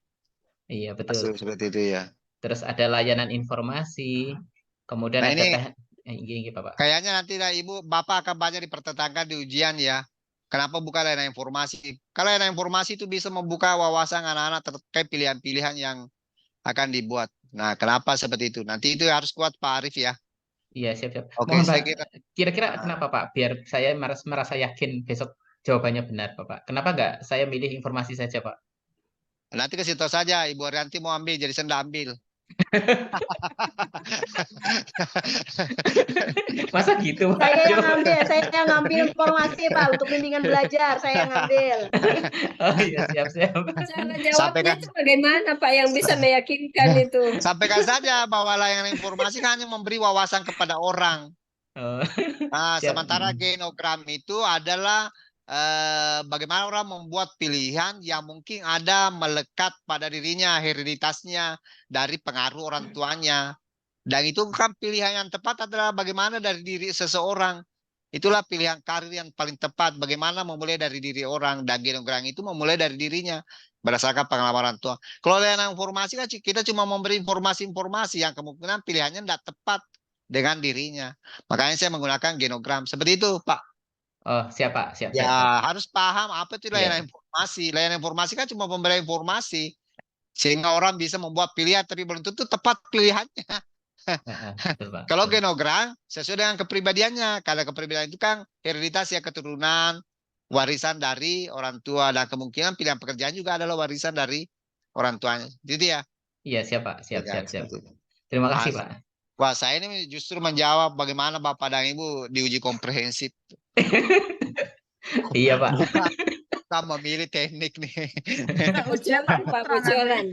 Iya betul. Seperti itu ya. Terus ada layanan informasi, kemudian ada ini Bapak. Kayaknya nanti Ibu Bapak akan banyak dipertentangkan di ujian ya. Kenapa buka layanan informasi? Kalau layanan informasi itu bisa membuka wawasan anak-anak terkait pilihan-pilihan yang akan dibuat. Nah, kenapa seperti itu? Nanti itu harus kuat Pak Arif ya. Iya, siap-siap. Oke, Mohon saya Pak, kira kira-kira ah, kenapa Pak? Biar saya merasa yakin besok jawabannya benar, Bapak. Kenapa nggak saya milih informasi saja, Pak? nanti kasih tahu saja Ibu Arianti mau ambil, jadi saya nggak ambil. Masa gitu, Pak? Saya yang Coba. ngambil informasi Pak untuk bimbingan belajar, saya yang ngambil. Oh iya, siap-siap. Cara jawabnya Sampaikan, itu bagaimana Pak yang bisa meyakinkan itu? sampaikan saja bahwa layanan informasi kan hanya memberi wawasan kepada orang. Oh, Nah, siap. sementara genogram itu adalah bagaimana orang membuat pilihan yang mungkin ada melekat pada dirinya, hereditasnya dari pengaruh orang tuanya. Dan itu kan pilihan yang tepat adalah bagaimana dari diri seseorang. Itulah pilihan karir yang paling tepat. Bagaimana memulai dari diri orang. Dan genogram itu memulai dari dirinya. Berdasarkan pengalaman orang tua. Kalau layanan informasi kan kita cuma memberi informasi-informasi yang kemungkinan pilihannya tidak tepat dengan dirinya. Makanya saya menggunakan genogram. Seperti itu, Pak. Oh, siap Pak, siap, Ya, siap, siap. harus paham apa itu layanan Iya. informasi. Layanan informasi kan cuma memberi informasi. Sehingga orang bisa membuat pilihan, tapi belum tentu tepat pilihannya. Betul, Pak. Kalau Betul. genogram sesuai dengan kepribadiannya. Karena kepribadian itu kan hereditas ya, keturunan, warisan dari orang tua, dan kemungkinan pilihan pekerjaan juga adalah warisan dari orang tuanya. Jadi ya. Iya, siap Pak, siap, Ya, siap, siap. seperti itu. Terima kasih Ah, Pak. Wah, saya ini justru menjawab bagaimana Bapak dan Ibu diuji komprehensif. Iya Pak. Bukan memilih teknik nih. Bocoran Pak, bocoran.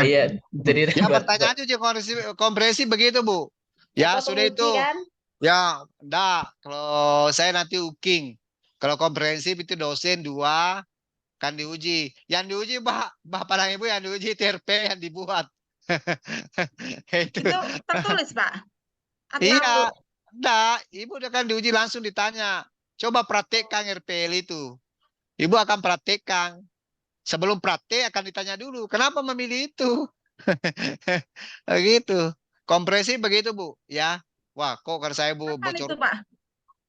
Iya, jadi Ya, buat pertanyaan uji komprehensif begitu, Bu. Ya, Apa sudah itu. pengujian? Ya, enggak. Kalau saya nanti uking. Kalau komprehensif itu dosen 2 kan diuji. Yang diuji Bapak dan Ibu, yang diuji TRP yang dibuat. Itu. Itu tertulis, Pak? Atau Iya, enggak. Ibu udah kan diuji langsung ditanya. Coba praktekkan RPL itu. Ibu akan praktekkan. Sebelum praktek akan ditanya dulu, kenapa memilih itu? Begitu. Kompresi begitu, Bu. Ya. Wah, kok kalau saya Bu kapan itu, bocor. Pak?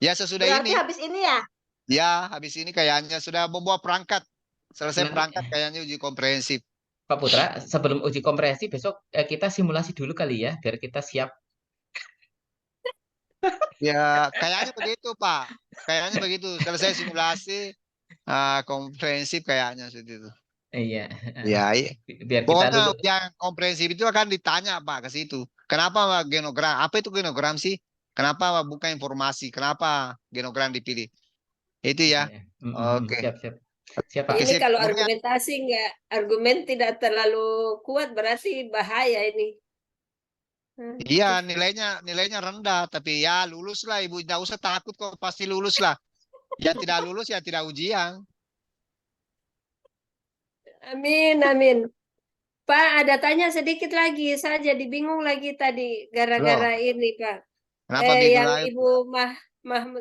Ya, sesudah Berarti ini. habis ini ya? Ya, habis ini kayaknya sudah membuat perangkat. Selesai Nanti- perangkat kayaknya uji komprehensif. Pak Putra, sebelum uji komprehensif besok kita simulasi dulu kali ya, biar kita siap. Ya, kayaknya begitu, Pak. Kayaknya begitu. Selesai simulasi komprehensif kayaknya seperti itu. Iya. Ya, iya. Biar kita Pokoknya dulu. yang komprehensif itu akan ditanya Pak ke situ. Kenapa Pak, genogram? Apa itu genogram sih? Kenapa Pak, bukan informasi? Kenapa genogram dipilih? Itu ya. Iya. Oke. Siap, siap. Siap Pak. Oke, Ini sip. kalau Pokoknya- argumentasi nggak, argumen tidak terlalu kuat berarti bahaya ini. Iya, nilainya rendah, tapi ya lulus lah Ibu. Tidak usah takut kok, pasti lulus lah. Yang tidak lulus ya tidak ujian. Amin, amin. Pak, ada tanya sedikit lagi. Saya jadi bingung lagi tadi gara-gara ini, Pak. Kenapa bingung Yang lagi? Ibu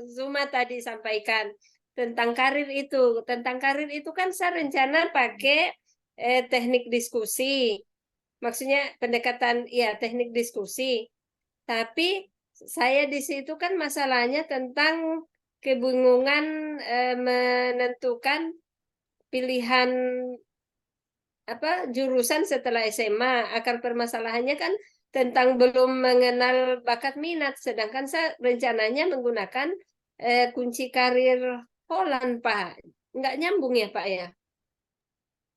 Zuma tadi sampaikan tentang karir itu. Tentang karir itu kan saya rencana pakai teknik diskusi. Maksudnya pendekatan, ya teknik diskusi. Tapi saya di situ kan masalahnya tentang kebingungan menentukan pilihan jurusan setelah SMA. Akar permasalahannya kan tentang belum mengenal bakat minat, sedangkan saya rencananya menggunakan kunci karir Holland, Pak. Nggak nyambung ya, Pak ya?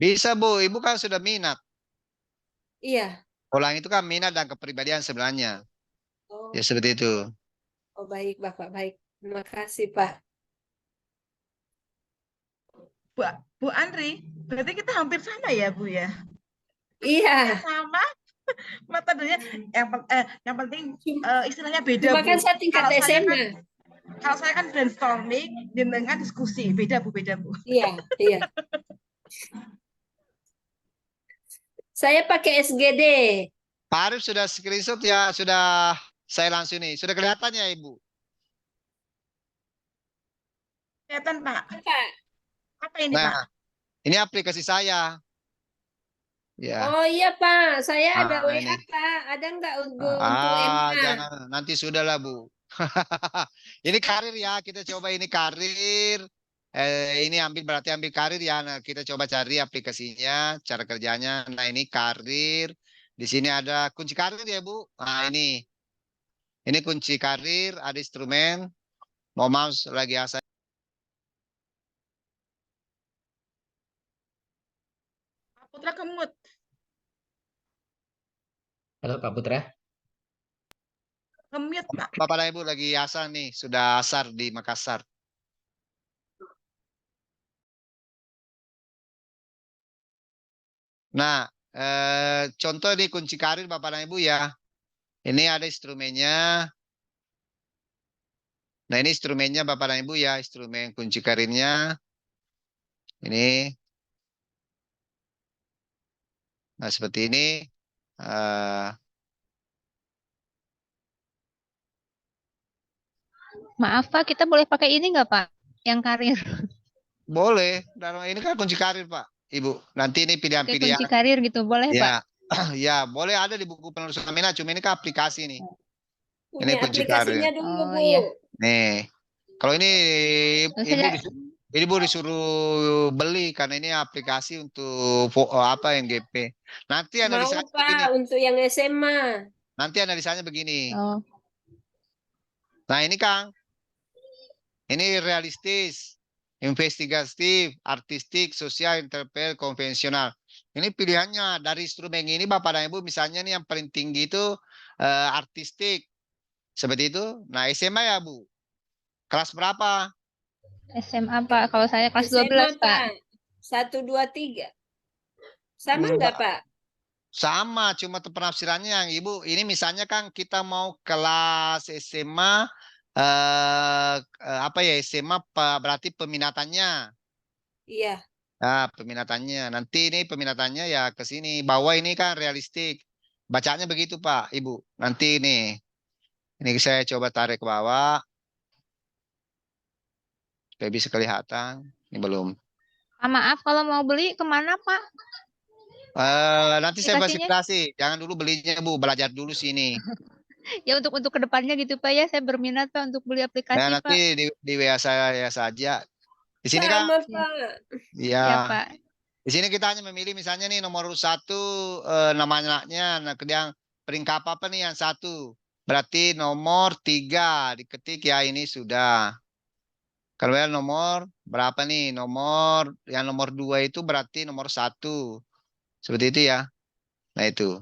Bisa Bu, Ibu kan sudah minat. Iya. Orang itu kan minat dan kepribadian sebenarnya. Oh, Ya seperti itu. oh baik, Bapak. Baik. Terima kasih, Pak. Bu Andri, berarti kita hampir sama ya, Bu ya? Iya. Sama metodenya. Yang penting istilahnya beda, Cuma Bu. kan saya tingkat Kalau saya SMA. Kalau saya kan brainstorming dengan diskusi, beda Bu. Iya, iya. Saya pakai SGD. Pak Arif sudah screenshot ya, sudah saya langsung nih. Sudah kelihatan ya Ibu? Kelihatan, Pak. Pak. Apa ini, Pak? Nah, ini aplikasi saya. Ya. Oh iya, Pak. Saya ada WA, ini. Pak. Ada nggak untuk MA? Jangan. Nanti sudah lah, Bu. Ini karir ya, kita coba ini karir. Ini berarti ambil karir ya. Nah, kita coba cari aplikasinya, cara kerjanya. Nah, ini karir. Di sini ada kunci karir ya, Bu. Nah, ini. Ini kunci karir, ada instrumen. Mau mouse lagi asal. Pak Putra kemut. Halo Pak Putra. Kemut, Pak. Bapak dan Ibu lagi asar nih, sudah asar di Makassar. Nah, contoh ini kunci karir Bapak dan Ibu ya. Ini ada instrumennya. Nah, ini instrumennya Bapak dan Ibu ya, instrumen kunci karirnya. Ini. Nah, seperti ini. Maaf Pak, kita boleh pakai ini nggak Pak? Yang karir. Boleh. Dan ini kan kunci karir Pak, Ibu. Nanti ini Pakai pilihan-pilihan. kunci karir gitu, boleh Pak? Ya, ya boleh ada di buku penelusuran minat. Cuma ini kan aplikasi nih. Ini Punya kunci karir. aplikasinya dulu, Oh Bu. iya. Nih, kalau ini Saya Ibu disuruh beli karena ini aplikasi untuk apa yang GP. Nanti Mau, analisanya Pak, begini. untuk yang SMA. Nanti analisanya begini. oh, Nah, ini Kang. Ini realistis, investigatif, artistik, sosial, interpel, konvensional. Ini pilihannya dari instrumen ini Bapak dan Ibu misalnya nih yang paling tinggi itu artistik. Seperti itu. Nah, SMA ya, Bu. Kelas berapa? SMA Pak, kalau saya kelas SMA, 12 Pak. 1, 2, 3. Sama Enggak. nggak, Pak? Sama, cuma penafsirannya yang Ibu. Ini misalnya kan kita mau kelas SMA apa ya SMA berarti peminatannya. Iya. Nah, peminatannya. Nanti ini peminatannya ya ke sini. Bawah ini kan realistik. Bacanya begitu, Pak, Ibu. Nanti ini. Ini saya coba tarik ke bawah. Supaya bisa kelihatan. Ini belum. Maaf, kalau mau beli kemana Pak? Nanti saya Aplikasinya? fasilitasi. Jangan dulu belinya, Bu. Belajar dulu sini. Ya untuk kedepannya gitu Pak ya, saya berminat Pak untuk beli Nah, aplikasi nanti Pak. di WA saya saja. Di sini kan? Sama, Pak. Iya. Ya Pak. Di sini kita hanya memilih misalnya nih nomor 1 namanya. Nah, yang peringkat apa nih yang 1? Berarti nomor 3 diketik ya ini sudah. Kalau yang nomor berapa nih? Yang nomor 2 itu berarti nomor 1. Seperti itu ya. Nah itu.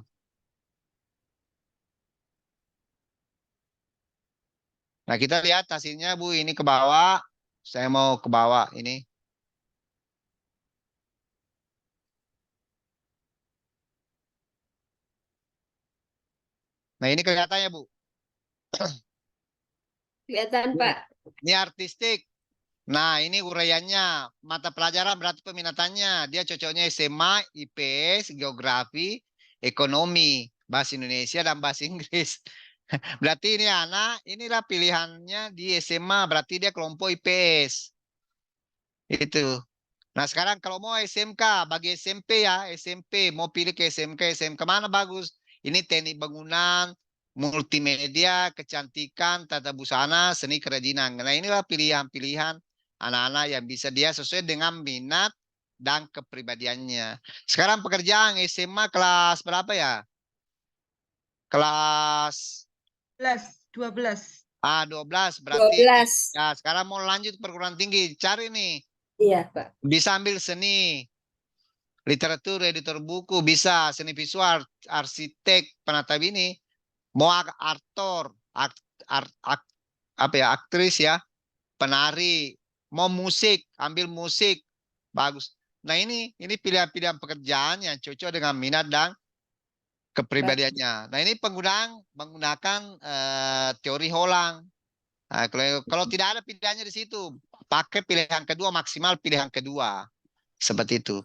Nah kita lihat hasilnya Bu ini ke bawah. Saya mau ke bawah ini. Nah ini kelihatannya Bu. Kelihatan, Pak. Ini artistik. Nah, ini uraiannya. Mata pelajaran berarti peminatannya. Dia cocoknya SMA, IPS, geografi, ekonomi, bahasa Indonesia, dan bahasa Inggris. Berarti ini anak, inilah pilihannya di SMA. Berarti dia kelompok IPS. Itu. Nah, sekarang kalau mau SMK, bagi SMP ya, SMP. Mau pilih ke SMK, SMK mana bagus? Ini teknik bangunan, multimedia, kecantikan, tata busana, seni kerajinan. Nah, inilah pilihan-pilihan anak-anak yang bisa dia sesuai dengan minat dan kepribadiannya. Sekarang pekerjaan SMA kelas berapa ya? Kelas 12. 12 berarti 12. ya sekarang mau lanjut perguruan tinggi, cari nih. Iya, Pak. Bisa ambil seni, literatur, editor buku, bisa seni visual, arsitek, penata ini, mau aktor, aktris ya, penari, mau musik, ambil musik, bagus. Nah ini pilihan-pilihan pekerjaan yang cocok dengan minat dan kepribadiannya. Nah ini menggunakan teori Holland. Nah, kalau tidak ada pilihannya di situ, pakai pilihan kedua maksimal pilihan kedua, seperti itu.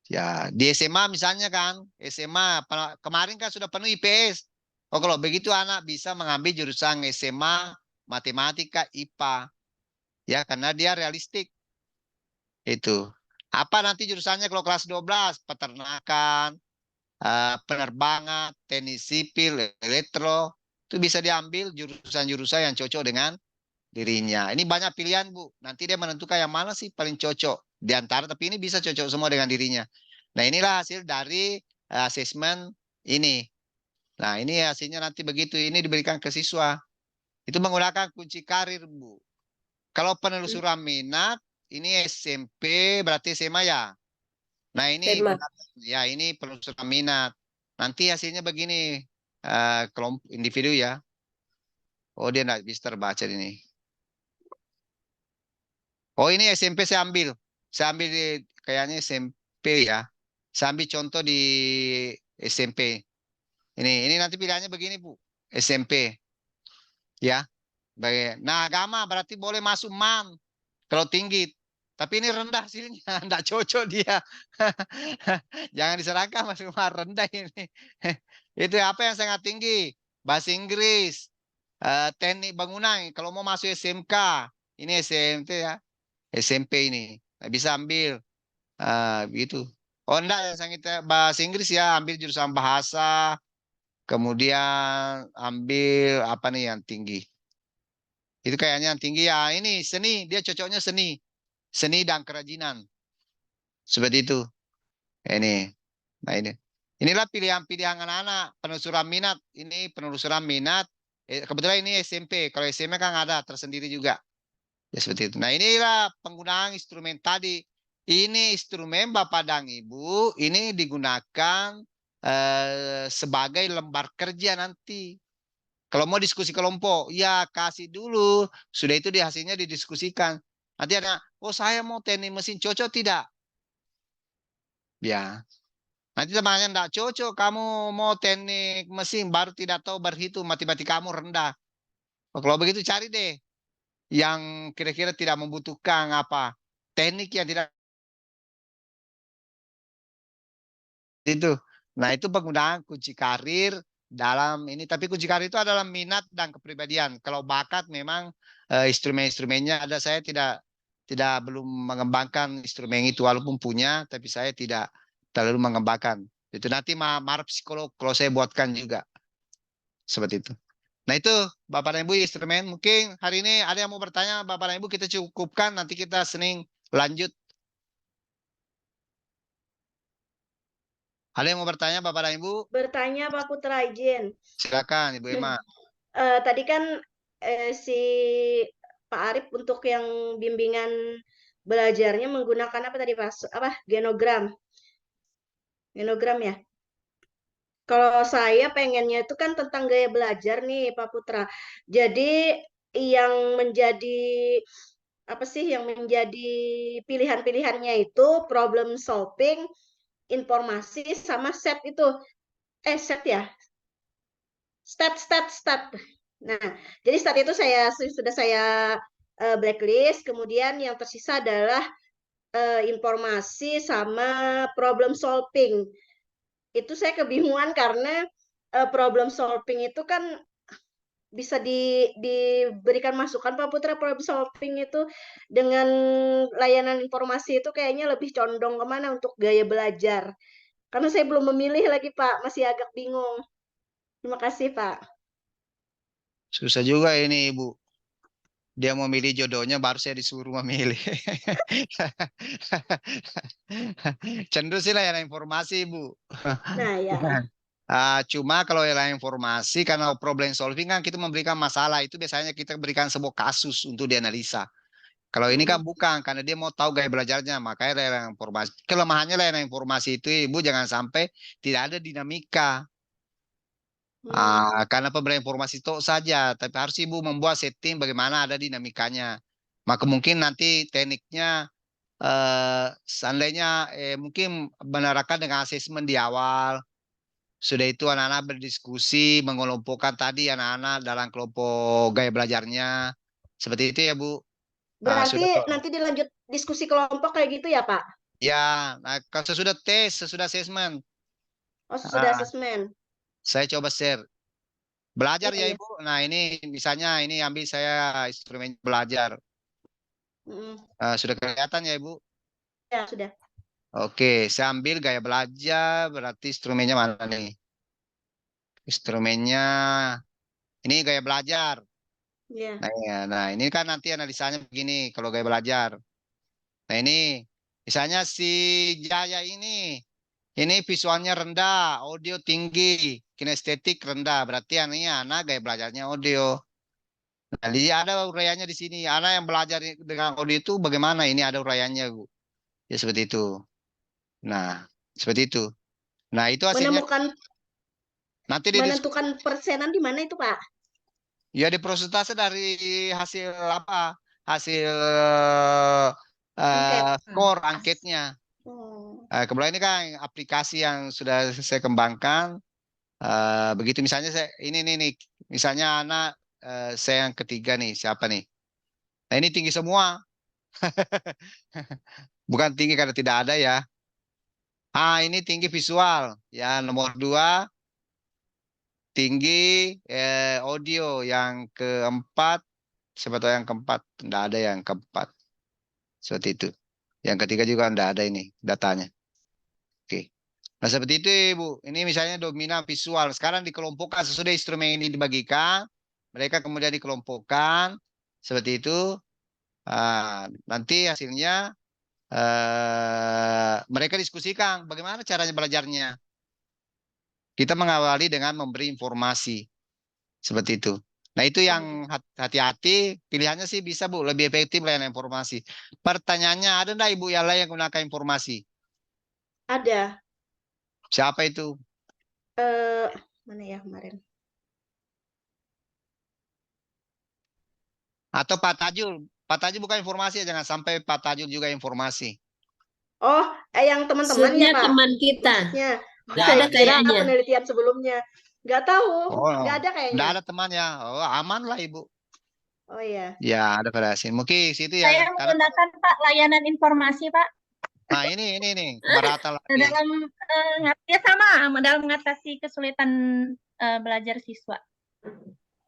Ya di SMA misalnya kan, SMA kemarin kan sudah penuh IPS. Oh kalau begitu anak bisa mengambil jurusan SMA matematika IPA. Ya, karena dia realistik. Itu. Apa nanti jurusannya kalau kelas 12? Peternakan, penerbangan, teknik sipil, elektro. Itu bisa diambil jurusan-jurusan yang cocok dengan dirinya. Ini banyak pilihan, Bu. Nanti dia menentukan yang mana sih paling cocok di antara, tapi ini bisa cocok semua dengan dirinya. Nah, inilah hasil dari asesmen ini. Nah, ini hasilnya nanti begitu. Ini diberikan ke siswa. Itu menggunakan kunci karir, Bu. Kalau penelusuran minat, ini SMP, berarti SMA ya. Nah, ini SMA. ya ini penelusuran minat. Nanti hasilnya begini, kelompok individu ya. Oh, dia nggak bisa terbaca ini. Oh, ini SMP saya ambil. Saya ambil kayaknya SMP ya. Saya ambil contoh di SMP. Ini nanti pilihannya begini, Bu. SMP ya. Baik. Nah, agama berarti boleh masuk MAN kalau tinggi. Tapi ini rendah hasilnya, enggak cocok dia. Jangan diserangkan masuk MAN rendah ini. Itu apa yang sangat tinggi? Bahasa Inggris, teknik bangunan. Kalau mau masuk SMK, ini SMP ya. SMP ini. Nah, bisa ambil begitu. Oh enggak, yang sangat bahasa Inggris ya, ambil jurusan bahasa, kemudian ambil apa nih yang tinggi. Itu kayaknya yang tinggi ya. Ini seni, dia cocoknya seni. Seni dan kerajinan. Seperti itu. Ini. Nah ini. Inilah pilihan-pilihan anak-anak. Penelusuran minat. Ini penelusuran minat. Kebetulan ini SMP. Kalau SMA kan ada tersendiri juga. Ya seperti itu. Nah inilah penggunaan instrumen tadi. Ini instrumen Bapak dan Ibu. Ini digunakan sebagai lembar kerja nanti. Kalau mau diskusi kelompok, ya kasih dulu. Sudah itu di hasilnya didiskusikan. Nanti ada, oh saya mau teknik mesin, cocok tidak? Ya. Nanti temannya enggak cocok, kamu mau teknik mesin, baru tidak tahu berhitung, matematika kamu rendah. Oh, kalau begitu cari deh. Yang kira-kira tidak membutuhkan apa. Teknik yang tidak. Itu. Nah itu penggunaan kunci karir dalam ini, tapi kunci karir itu adalah minat dan kepribadian. Kalau bakat memang instrumen-instrumennya ada, saya tidak belum mengembangkan instrumen itu walaupun punya, tapi saya tidak terlalu mengembangkan. Itu nanti marah psikolog kalau saya buatkan juga seperti itu. Nah itu Bapak dan Ibu instrumen. Mungkin hari ini ada yang mau bertanya Bapak dan Ibu, kita cukupkan, nanti kita Senin lanjut. Ada yang mau bertanya Bapak dan Ibu? Bertanya Pak Putra, izin. Silakan Ibu Emma. Tadi kan si Pak Arif untuk yang bimbingan belajarnya menggunakan apa tadi Pak? Apa? Genogram. Genogram ya. Kalau saya pengennya itu kan tentang gaya belajar nih Pak Putra. Jadi yang menjadi apa sih yang menjadi pilihan-pilihannya itu problem solving, informasi sama set itu. Set ya. Stat. Nah, jadi stat itu sudah saya blacklist, kemudian yang tersisa adalah informasi sama problem solving. Itu saya kebingungan karena problem solving itu kan bisa diberikan masukan Pak Putra. Problem solving itu dengan layanan informasi itu kayaknya lebih condong kemana untuk gaya belajar. Karena saya belum memilih lagi Pak, masih agak bingung. Terima kasih Pak. Susah juga ini Ibu. Dia mau milih jodohnya baru saya disuruh memilih. Cenderung sih lah yang informasi Ibu. Nah ya. Cuma kalau yang informasi, karena problem solving kan kita memberikan masalah, itu biasanya kita berikan sebuah kasus untuk dianalisa. Kalau ini kan bukan, karena dia mau tahu gaya belajarnya, makanya layanan informasi. Kelemahannya layanan informasi itu Ibu jangan sampai tidak ada dinamika. Karena pemberian informasi itu saja, tapi harus Ibu membuat setting bagaimana ada dinamikanya. Maka mungkin nanti tekniknya seandainya mungkin menerapkan dengan asesmen di awal. Sudah itu anak-anak berdiskusi, mengelompokkan tadi anak-anak dalam kelompok gaya belajarnya. Seperti itu ya Bu. Berarti nanti dilanjut diskusi kelompok kayak gitu ya Pak? Ya, nah, kalau sesudah tes, sesudah asesmen. Oh, sesudah asesmen. Saya coba share. Belajar ya Ibu. Nah ini misalnya ini ambil saya instrumen belajar. Sudah kelihatan ya Ibu? Ya, sudah. Oke, saya ambil gaya belajar, berarti instrumennya mana nih? Instrumennya ini gaya belajar. Yeah. Nah, ini kan nanti analisanya begini kalau gaya belajar. Nah ini misalnya si Jaya ini Ini visualnya rendah, audio tinggi, kinestetik rendah. Berarti anak gaya belajarnya audio. Nah, ada uraiannya di sini. Anak yang belajar dengan audio itu bagaimana? Ini ada uraiannya, Bu. Ya seperti itu. Nah, seperti itu. Nah, itu hasilnya nanti menentukan persenan di mana itu, Pak? Ya di prosentase dari hasil apa? Hasil skor angketnya. Kebetulan ini kan aplikasi yang sudah saya kembangkan. Begitu misalnya ini nih, misalnya anak saya yang ketiga nih, siapa nih? Nah, ini tinggi semua. Bukan tinggi karena tidak ada ya. Ini tinggi visual. Ya, nomor 2 tinggi audio. Yang keempat, siapa tahu yang keempat, tidak ada yang keempat. Seperti itu. Yang ketiga juga tidak ada ini datanya. Oke. Nah seperti itu Ibu. Ini misalnya dominan visual. Sekarang dikelompokkan sesudah instrumen ini dibagikan. Mereka kemudian dikelompokkan. Seperti itu. Nanti hasilnya mereka diskusikan bagaimana caranya belajarnya. Kita mengawali dengan memberi informasi. Seperti itu. Nah itu yang hati-hati, pilihannya sih bisa Bu, lebih efektif layanan informasi. Pertanyaannya, ada enggak Ibu yang lain yang gunakan informasi? Ada. Siapa itu? Mana ya kemarin? Atau Pak Tajul? Pak Tajul bukan informasi, jangan sampai Pak Tajul juga informasi. Oh, yang teman-teman ya Pak? Teman kita. Nggak ada kayaknya. Penelitian sebelumnya. Nggak tahu. Nggak ada kayaknya. Nggak ada temannya. Oh, aman lah Ibu. Oh iya. Ya, ada variasi. Mungkin situ ya. Saya menggunakan Pak layanan informasi Pak. Nah, ini Barata lagi. Dalam ya sama dalam mengatasi kesulitan belajar siswa.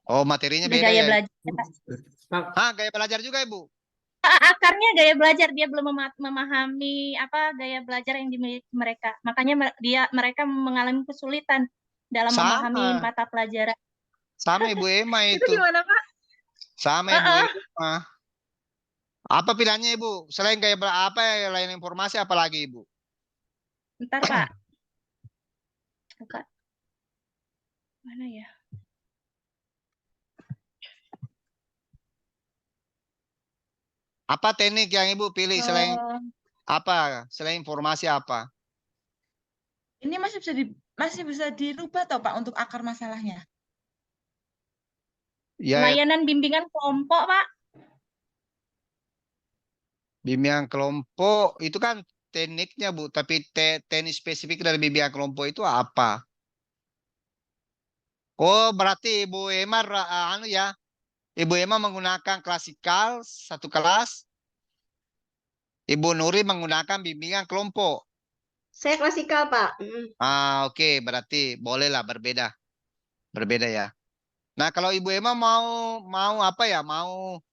Oh, materinya beda gaya ya. Belajar, gaya belajar juga Ibu. Akarnya gaya belajar, dia belum memahami apa gaya belajar yang dimiliki mereka. Makanya mereka mengalami kesulitan dalam memahami mata pelajaran. Sama Ibu Emma itu. Itu gimana Pak? Sama Ibu Emma. Apa pilihannya Ibu? Selain gaya apa ya, lain informasi apa lagi Ibu? Bentar Pak. Buka. Mana ya? Apa teknik yang Ibu pilih selain apa? Selain informasi apa? Ini masih bisa dirubah toh Pak untuk akar masalahnya? Ya, layanan bimbingan kelompok Pak. Bimbingan kelompok itu kan tekniknya Bu, tapi teknik spesifik dari bimbingan kelompok itu apa? Oh, berarti Ibu Emma Ibu Emma menggunakan klasikal satu kelas. Ibu Nuri menggunakan bimbingan kelompok. Saya klasikal, Pak. Oke. Berarti bolehlah berbeda. Berbeda ya. Nah, kalau Ibu Emma mau apa ya? Mau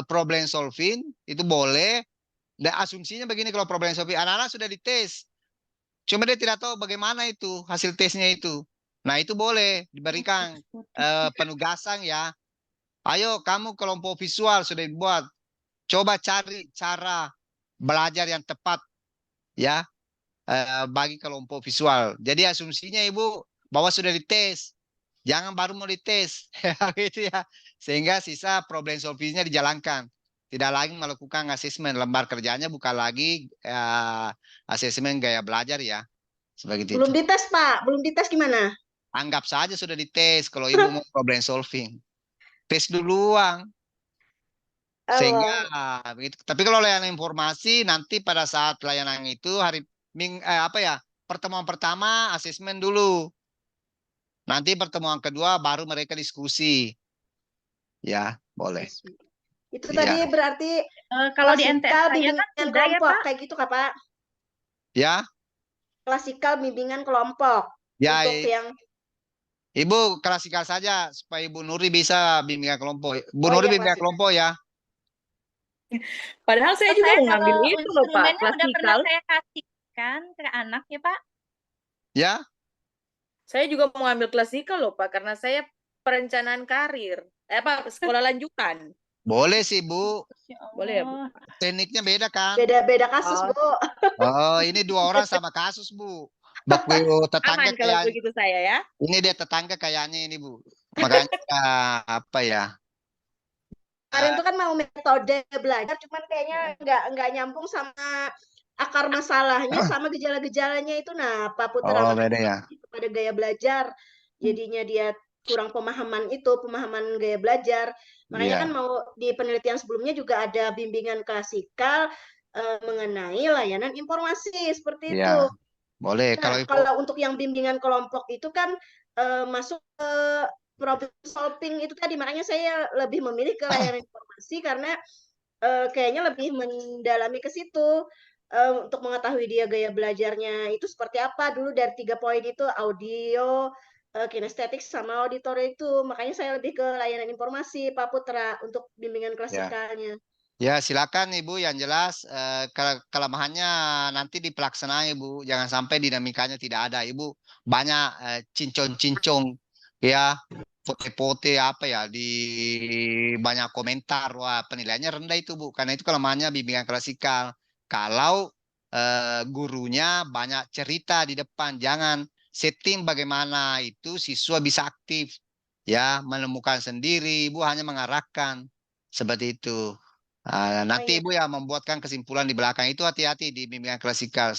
problem solving, itu boleh. Dan asumsinya begini, kalau problem solving, anak-anak sudah dites. Cuma dia tidak tahu bagaimana itu hasil tesnya itu. Nah, itu boleh diberikan penugasan ya. Ayo kamu kelompok visual sudah dibuat. Coba cari cara belajar yang tepat ya bagi kelompok visual. Jadi asumsinya Ibu bahwa sudah dites. Jangan baru mau dites. Gitu ya. Sehingga sisa problem solvingnya dijalankan. Tidak lagi melakukan asesmen. Lembar kerjanya bukan lagi asesmen gaya belajar ya. Seperti Belum itu. dites Pak. Belum dites gimana? Anggap saja sudah dites kalau Ibu mau problem solving. Tes duluan. Sehingga begitu. Tapi kalau layanan informasi nanti pada saat layanan itu pertemuan pertama asesmen dulu. Nanti pertemuan kedua baru mereka diskusi. Ya, boleh. Itu tadi berarti kalau di NTS bimbingan kan kelompok ya, Pak? kayak gitu Kak, Pak? Ya. Klasikal bimbingan kelompok. Ya, untuk yang Ibu klasikal saja supaya Ibu Nuri bisa bimbingan kelompok. Bu Nuri bimbingan kelompok ya. Padahal saya juga mau ngambil itu loh Pak, Udah pernah klasikal. saya kasihkan ke anak ya Pak. Ya. Saya juga mau ngambil klasikal loh Pak, karena saya perencanaan karir. Sekolah lanjutan. Boleh sih, Bu. Boleh ya, Bu? Tekniknya beda kan? Beda-beda kasus, Oh. Bu. Oh, ini 2 orang sama kasus, Bu. Baku tetangga Aman kalau kayak begitu saya ya. ini dia tetangga kayaknya ini, Bu. Makanya apa ya? Kemarin itu kan mau metode belajar, cuman kayaknya nggak nyambung sama akar masalahnya sama gejala-gejalanya itu. Nah, Pak Putra Oh, beda ya. kepada gaya belajar, jadinya dia kurang pemahaman gaya belajar. Makanya kan mau di penelitian sebelumnya juga ada bimbingan klasikal mengenai layanan informasi seperti itu. Boleh. Nah, kalau untuk yang bimbingan kelompok itu kan masuk ke problem solving itu tadi, makanya saya lebih memilih ke layanan informasi karena kayaknya lebih mendalami ke situ untuk mengetahui dia gaya belajarnya itu seperti apa dulu dari 3 poin itu, audio, kinestetik sama auditori itu. Makanya saya lebih ke layanan informasi, Pak Putra, untuk bimbingan klasikalnya. Ya, silakan Ibu, yang jelas kelemahannya nanti di pelaksanaan Ibu, jangan sampai dinamikanya tidak ada Ibu. Banyak cincong-cincong ya, pote-pote apa ya di banyak komentar, wah penilaiannya rendah itu Bu, karena itu kelemahannya bimbingan klasikal. Kalau gurunya banyak cerita di depan, jangan setting bagaimana itu siswa bisa aktif ya, menemukan sendiri, Ibu hanya mengarahkan seperti itu. Nanti Ibu ya membuatkan kesimpulan di belakang itu, hati-hati di bimbingan klasikal.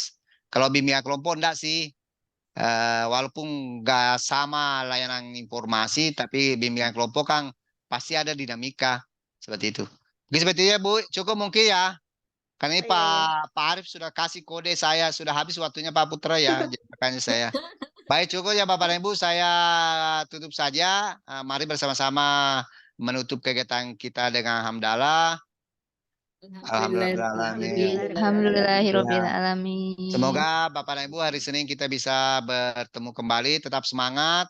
Kalau bimbingan kelompok enggak sih, walaupun enggak sama layanan informasi, tapi bimbingan kelompok kan pasti ada dinamika seperti itu. Oke, seperti itu ya Bu, cukup mungkin ya. Karena ini Pak Arif sudah kasih kode saya, sudah habis waktunya Pak Putra ya, makanya saya. Baik, cukup ya Bapak dan Ibu, saya tutup saja. Mari bersama-sama menutup kegiatan kita dengan hamdalah. Alhamdulillahirobbilalamin. Semoga Bapak dan Ibu hari Senin kita bisa bertemu kembali. Tetap semangat.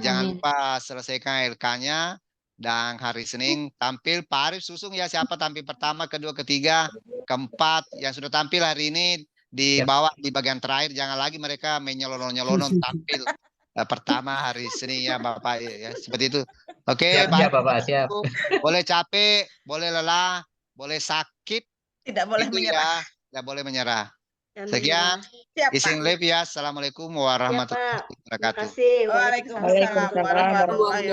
Jangan lupa selesaikan LK-nya. Dan hari Senin tampil Pak Arif susun ya, siapa tampil pertama, kedua, ketiga, keempat. Yang sudah tampil hari ini dibawa di bagian terakhir. Jangan lagi mereka menyelonong-nyelonong tampil pertama hari Senin ya Bapak ya, seperti itu. Oke, siap, Bapak, siap. Boleh capek, boleh lelah, boleh sakit, tidak boleh menyerah. Tidak boleh menyerah. Sekian, izin live ya. Assalamualaikum warahmatullahi wabarakatuh. Terima kasih. Waalaikumsalam warahmatullahi wabarakatuh.